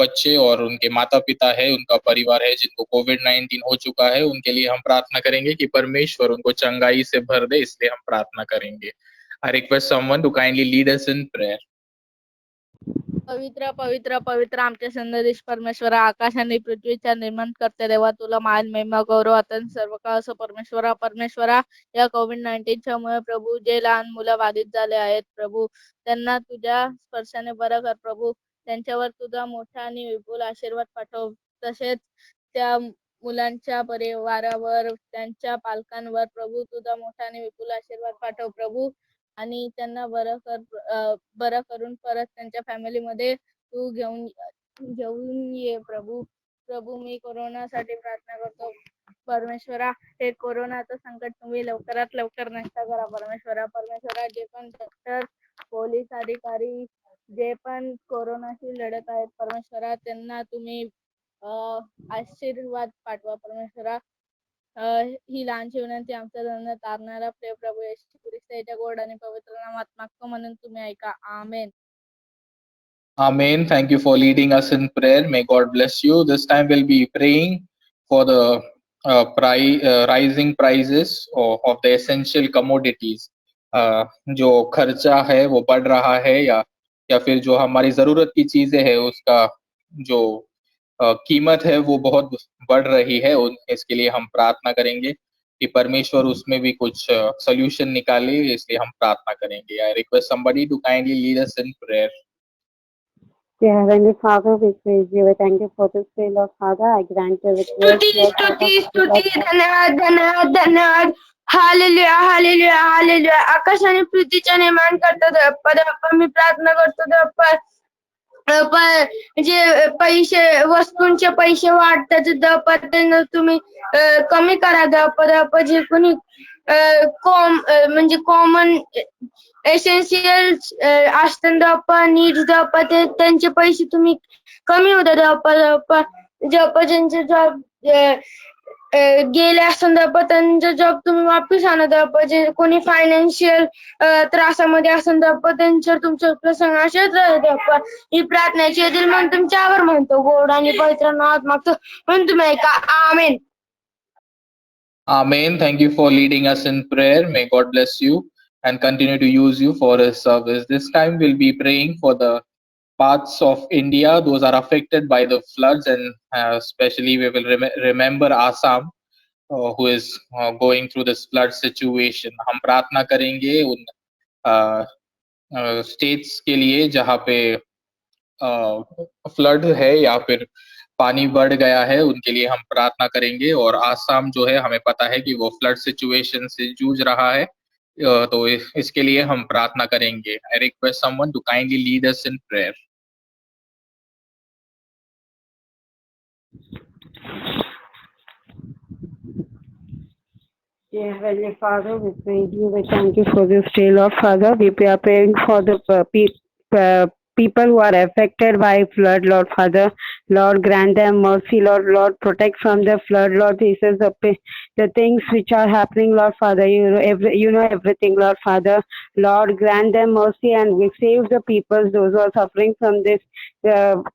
बच्चे और उनके माता पिता है, उनका परिवार है जिनको COVID-19 हो चुका है, उनके लिए हम प्रार्थना करेंगे कि परमेश्वर उनको चंगाई से भर दे, इसलिए हम प्रार्थना करेंगे। I request someone to kindly lead us in prayer. पवित्र पवित्र पवित्र आमचे संदेश परमेश्वरा, आकाश आणि पृथ्वीच्या निर्माण करते देवा, तुला मान महिमा गौरव आता सर्व काळ असो परमेश्वरा. या COVID-19 मुळे प्रभू जे लहान मुलं बाधित झाले आहेत प्रभू, त्यांना तुझ्या स्पर्शाने बरं कर प्रभू. त्यांच्यावर तुझा मोठा आणि विपुल आशीर्वाद पाठव. तसेच त्या मुलांच्या परिवारावर, त्यांच्या पालकांवर प्रभू तुझा मोठा आणि विपुल आशीर्वाद पाठव प्रभू. आणि त्यांना बरं करून परत त्यांच्या फॅमिलीमध्ये तू घेऊन ये प्रभू. मी कोरोनासाठी प्रार्थना करतो परमेश्वरा. हे कोरोनाचं संकट तुम्ही लवकरात लवकर नष्ट करा परमेश्वरा. जे पण डॉक्टर, पोलीस अधिकारी जे पण कोरोनाशी लढत आहेत परमेश्वरा, त्यांना तुम्ही आशीर्वाद पाठवा परमेश्वरा. ही लहानशी विनंती आमच्या धर्म तारणारा प्रिय प्रभू येशू ख्रिस्ताच्या गोड आणि पवित्र नामात मागतो म्हणून तुम्ही ऐका, आमेन. Amen. Thank you for leading us in prayer. May God bless you. This time we'll be praying for the rising prices of the essential commodities. जो खर्चा है वो बढ़ रहा है या फिर जो हमारी जरूरत की चीजें है उसका जो कीमत है वो बहुत बढ़ रही है, इसके लिए हम प्रार्थना करेंगे कि परमेश्वर उसमें भी कुछ सॉल्यूशन निकाले, इसलिए हम प्रार्थना करेंगे। I request somebody to kindly lead us in prayer. Dear Heavenly Father, we praise you. We thank you for this day, Lord Father. I grant you with स्तुती धन्यवाद. हालेलुया. आकाश आणि पृथ्वीच्या निर्माण करतो पद मी प्रार्थना करतो जे पैसे, वस्तूंचे पैसे वाढतात त्यांना तुम्ही कमी करा पद जे कोणी म्हणजे कॉमन एसेन्शियल्स असतात नीड्स त्यांचे पैसे तुम्ही कमी होतात ज्यांचे जॉब गेले असतात त्यांचा जॉब तुम्ही वापस आणत जे कोणी फायनान्शियल त्रासामध्ये असतात त्यांच्यावर तुमचा प्रसंग असेच ही प्रार्थनेची येथील म्हणून तुमच्यावर म्हणतो गोड आणि पवित्र नावात मागतो म्हणून तुम्ही ऐका, आमेन. Amen. Thank you for leading us in prayer. May God bless you and continue to use you for His service. This time we'll be praying for the parts of India those are affected by the floods, and especially we will remember Assam who is going through this flood situation. हम प्रार्थना करेंगे उन states के लिए जहाँ पे flood है या फिर पानी बढ़ गया है, उनके लिए हम प्रार्थना करेंगे। और आसाम जो है हमें पता है कि वो फ्लड सिचुएशन से जूझ रहा है, तो इसके लिए हम प्रार्थना करेंगे। I request someone to kindly lead us in prayer. Dear Heavenly Father, we praise you. We thank you for this day, Lord Father. We are praying for the people who are affected by flood, Lord Father. Lord, grant them mercy, Lord. Lord, protect from the flood, Lord Jesus. The things which are happening, Lord Father. You know everything, Lord Father. Lord, grant them mercy and we save the people, those who are suffering from this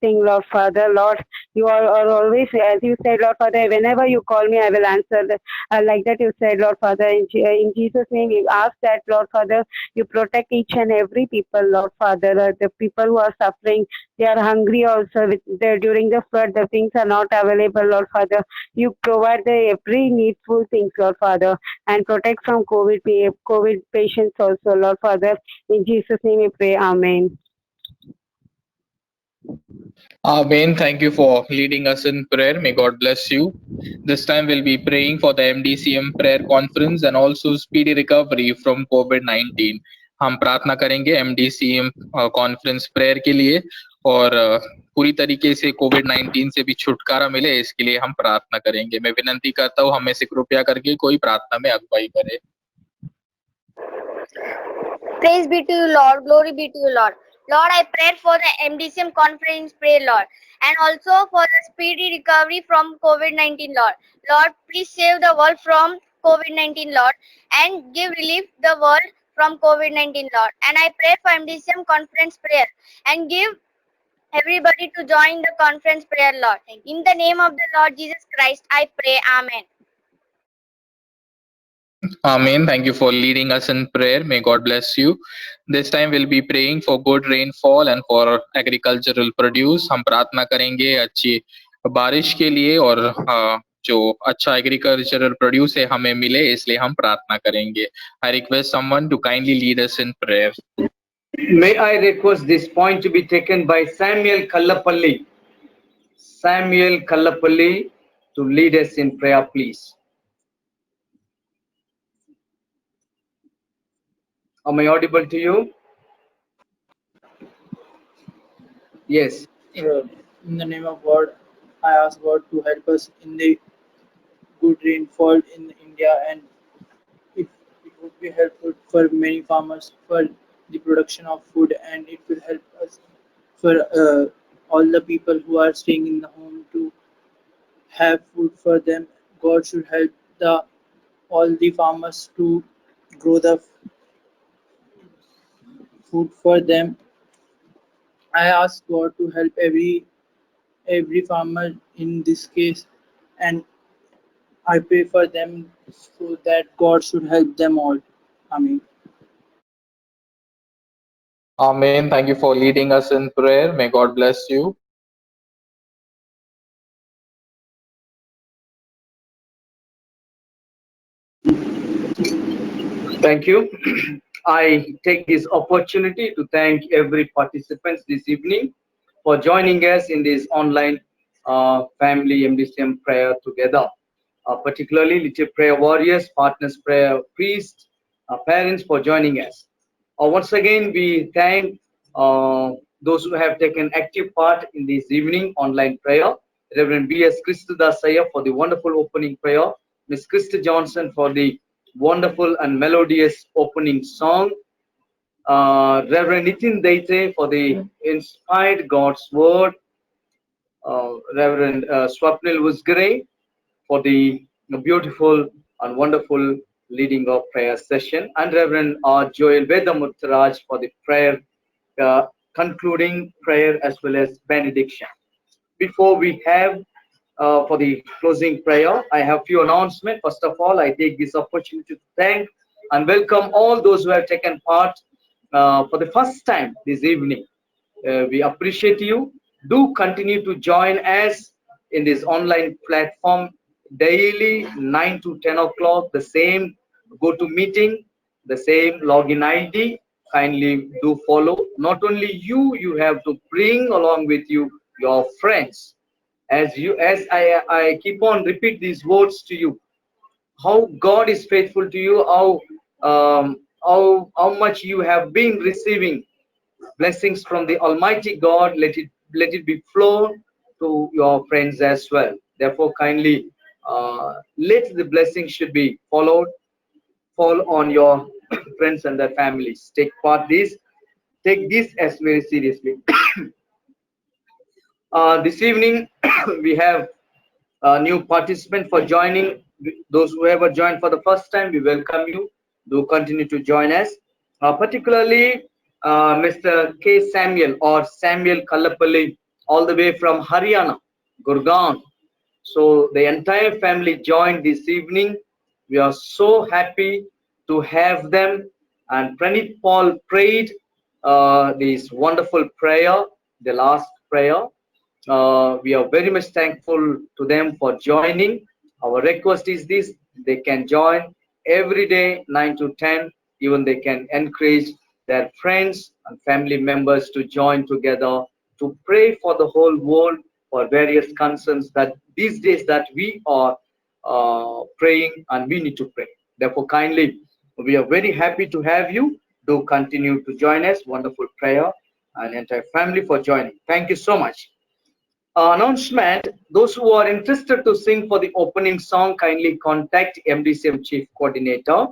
thing, Lord Father. Lord, you are always, as you said, Lord Father, whenever you call me, I will answer. Like that you said, Lord Father. In Jesus' name, we ask that, Lord Father, you protect each and every people, Lord Father. The people who are suffering, they are hungry also. During the flood, the things are not available, Lord Father. You provide the every needful things, Lord Father, and protect from COVID patients also, Lord Father. In Jesus' name we pray. Amen. Amen. Thank you for leading us in prayer. May God bless you. This time we'll be praying for the MDCM prayer conference and also speedy recovery from COVID-19. हम प्रार्थना करेंगे MDCM conference prayer के लिए और पूरी तरीके से COVID-19 से भी छुटकारा मिले, इसके लिए हम प्रार्थना करेंगे. मैं विनंती करता हूँ हमें से कृपया करके कोई प्रार्थना में अगुवाई करे. Praise be to you, Lord. Glory be to you, Lord. Lord, I pray for the MDCM conference prayer, Lord, and also for the speedy recovery from COVID-19, Lord. Lord, please save the world from COVID-19, Lord, and give relief the world from COVID-19, Lord. And I pray for MDCM conference prayer and give everybody to join the conference prayer, Lord. In the name of the Lord Jesus Christ, I pray. Amen. Amen. Thank you for leading us in prayer. May God bless you. This time we'll be praying for good rainfall and for agricultural produce. हम प्रार्थना करेंगे अच्छी बारिश के लिए और जो अच्छा एग्रीकल्चरल प्रोड्यूस है हमें मिले, इसलिए हम प्रार्थना करेंगे. I request someone to kindly lead us in prayer. May I request this point to be taken by Samuel Kallapalli. Samuel Kallapalli to lead us in prayer, please. Am I audible to you? Yes. In the name of God, I ask God to help us in the good rainfall in India, and it would be helpful for many farmers for the production of food, and it will help us for all the people who are staying in the home to have food for them. God should help all the farmers to grow the food for them. I ask God to help every farmer in this case, and I pray for them so that God should help them all. Amen. Amen. Thank you for leading us in prayer. May God bless you. Thank you. I take this opportunity to thank every participant this evening for joining us in this online family MDCM prayer together. Particularly Little Prayer Warriors, Partners Prayer Priests, parents for joining us. Once again, we thank those who have taken active part in this evening online prayer. Reverend B.S. Krista Dasaya for the wonderful opening prayer. Miss Krista Johnson for the wonderful and melodious opening song. Reverend Nitin Daite for the inspired God's word. Reverend Swapnil Wusgare for the beautiful and wonderful leading of prayer session, and Reverend Joel Vedamuttaraj for the prayer, concluding prayer as well as benediction. Before we have for the closing prayer, I have few announcements. First of all, I take this opportunity to thank and welcome all those who have taken part for the first time this evening. We appreciate you. Do continue to join us in this online platform daily 9 to 10 o'clock. The same go to meeting, the same login ID. Kindly do follow. Not only you have to bring along with you your friends. As I keep on repeat these words to you, how God is faithful to you, how much you have been receiving blessings from the Almighty God. Let it be flown to your friends as well. Therefore, kindly let the blessing should be fall on your friends and their families. Take part this. take this as very seriously. This evening, we have a new participant for joining. Those who ever joined for the first time, we welcome you. Do continue to join us. Particularly, Mr. K. Samuel or Samuel Kallapalli, all the way from Haryana, Gurgaon. So the entire family joined this evening. We are so happy to have them. And Pranit Paul prayed this wonderful prayer, the last prayer. We are very much thankful to them for joining. Our request is this: they can join every day 9 to 10. Even they can encourage their friends and family members to join together to pray for the whole world, for various concerns that these days that we are praying, and we need to pray. Therefore, kindly, we are very happy to have you. Do continue to join us. Wonderful prayer, and entire family for joining. Thank you so much. Announcement: those who are interested to sing for the opening song, kindly contact MDCM Chief Coordinator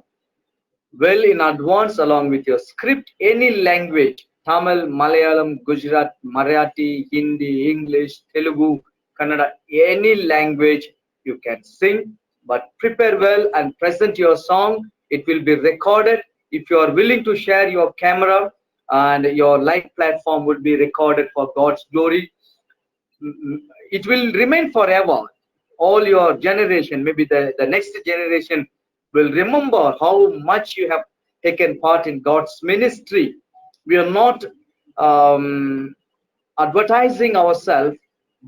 well in advance along with your script, any language: Tamil, Malayalam, Gujarat, Marathi, Hindi, English, Telugu, Kannada, any language you can sing, but prepare well and present your song. It will be recorded. If you are willing to share your camera, and your live platform will be recorded for God's glory. It will remain forever. All your generation, maybe the next generation, will remember how much you have taken part in God's ministry. We are not advertising ourselves,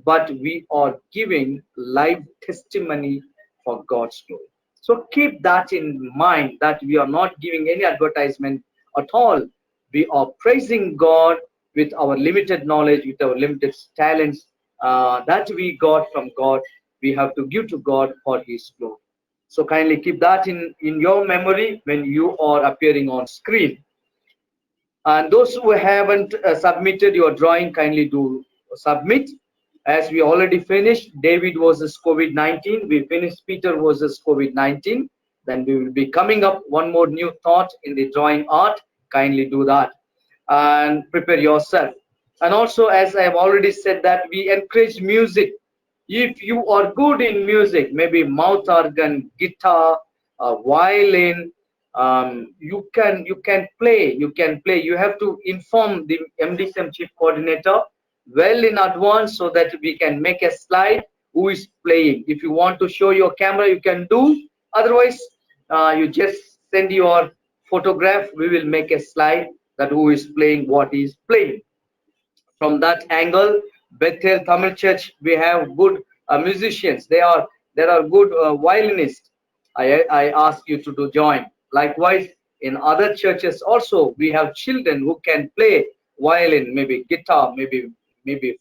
but we are giving live testimony for God's glory. So keep that in mind, that we are not giving any advertisement at all. We are praising God with our limited knowledge, with our limited talents that we got from God. We have to give to God for His glory. So kindly keep that in your memory when you are appearing on screen. And those who haven't submitted your drawing, kindly do submit. As we already finished David versus COVID-19, we finished Peter versus COVID-19. Then we will be coming up one more new thought in the drawing art. Kindly do that and prepare yourself. And also, as I have already said, that we encourage music. If you are good in music, maybe mouth organ, guitar, violin, you can play. You have to inform the MDCM Chief Coordinator well in advance so that we can make a slide who is playing. If you want to show your camera, you can do. Otherwise, you just send your photograph. We will make a slide that who is playing, what is playing. From that angle, Bethel Tamil Church, we have good musicians. There are good violinists. I ask you to join. Likewise, in other churches also, we have children who can play violin, maybe guitar, maybe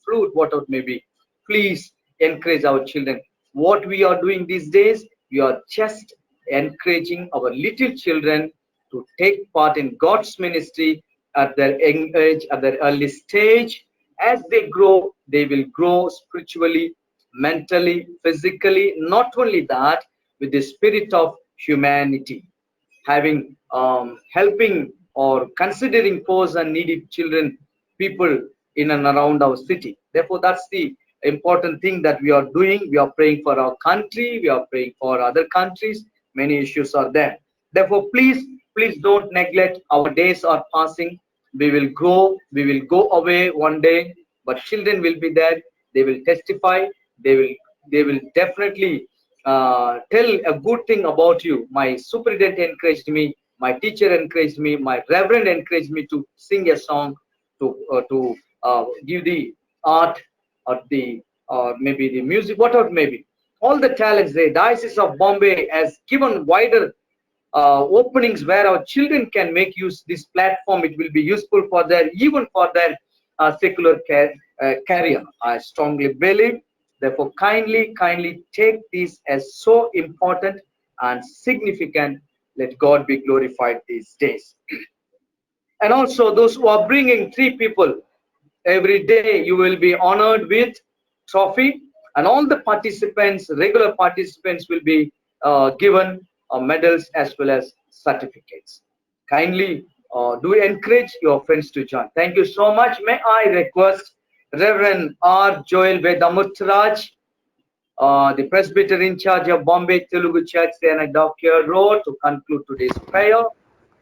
flute, whatever maybe. Please encourage our children. What we are doing these days, we are just encouraging our little children to take part in God's ministry at their young age, at their early stage. As they grow, they will grow spiritually, mentally, physically. Not only that, with the spirit of humanity, having helping or considering poor and needy children, people in and around our city. Therefore, that's the important thing that we are doing. We are praying for our country. We are praying for other countries. Many issues are there. Therefore, please don't neglect. Our days are passing. We will grow. We will go away one day, but children will be there. They will testify. They will definitely tell a good thing about you. My superintendent encouraged me. My teacher encouraged me. My reverend encouraged me to sing a song, to give the art or maybe the music, whatever it may be. All the talents. The Diocese of Bombay has given wider openings where our children can make use this platform. It will be useful for even for their secular career. I strongly believe. Therefore, kindly take this as so important and significant. Let God be glorified these days. And also, those who are bringing 3 people every day, you will be honored with trophy, and all the participants, regular participants, will be given medals as well as certificates. Kindly do encourage your friends to join. Thank you so much. May I request Reverend R. Joel Vedamuttaraj, the presbyter in charge of Bombay Telugu Church, Sena Dockyard Road, to conclude today's prayer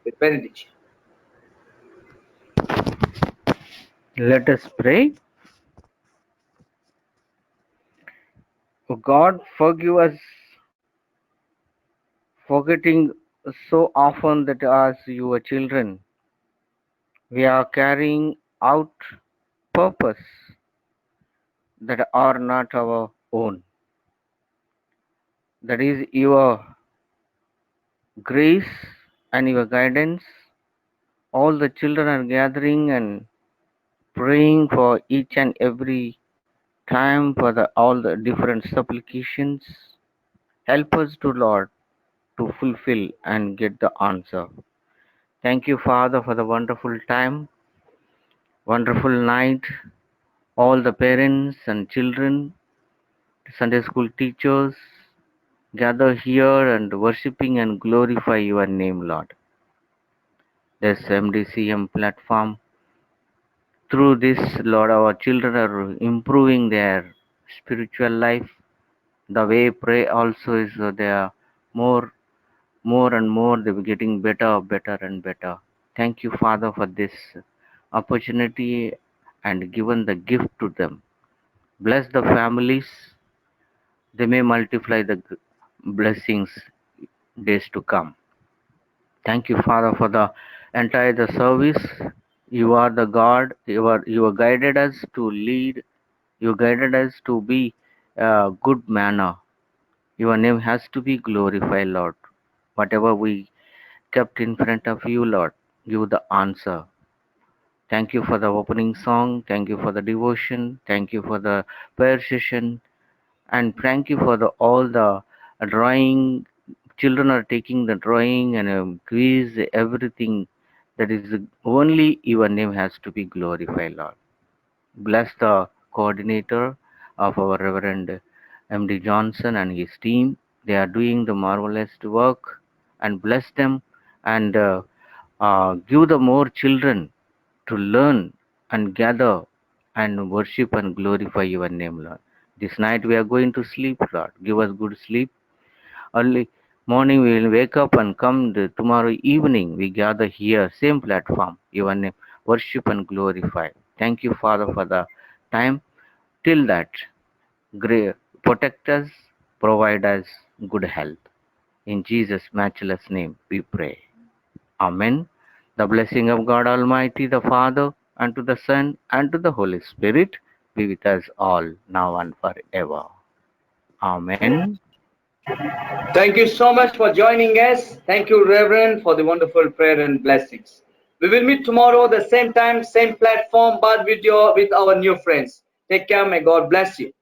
with benediction. Let us pray. O God, forgive us forgetting so often that as your children, we are carrying out purpose that are not our own. That is your grace and your guidance. All the children are gathering and praying for each and every time for all the different supplications. Help us to Lord to fulfill and get the answer. Thank you, Father, for the wonderful time, wonderful night. All the parents and children, Sunday school teachers, gather here and worshiping and glorify your name, Lord. This MDCM platform, through this, Lord, our children are improving their spiritual life. The way pray also is they are more and more, they were getting better and better. Thank you, Father, for this opportunity and given the gift to them. Bless the families. They may multiply the blessings days to come. Thank you, Father, for the entire the service. You are the God. You are guided us to lead. You guided us to be a good manner. Your name has to be glorified, Lord. Whatever we kept in front of you, Lord, give the answer. Thank you for the opening song. Thank you for the devotion. Thank you for the prayer session. And thank you for all the drawing. Children are taking the drawing and quiz, everything. That is only your name has to be glorified, Lord. Bless the coordinator of our Reverend M.D. Johnson and his team. They are doing the marvelous work, and bless them and give the more children to learn and gather and worship and glorify your name, Lord. This night we are going to sleep, Lord. Give us good sleep. Early morning we will wake up and come tomorrow evening. We gather here, same platform, your name, worship and glorify. Thank you, Father, for the time. Till that, protect us, provide us good health. In Jesus' matchless name we pray. Amen. The blessing of God Almighty, the Father, and to the Son, and to the Holy Spirit be with us all, now and forever. Amen. Thank you so much for joining us. Thank you, Reverend, for the wonderful prayer and blessings. We will meet tomorrow, the same time, same platform, but with our new friends. Take care. May God bless you.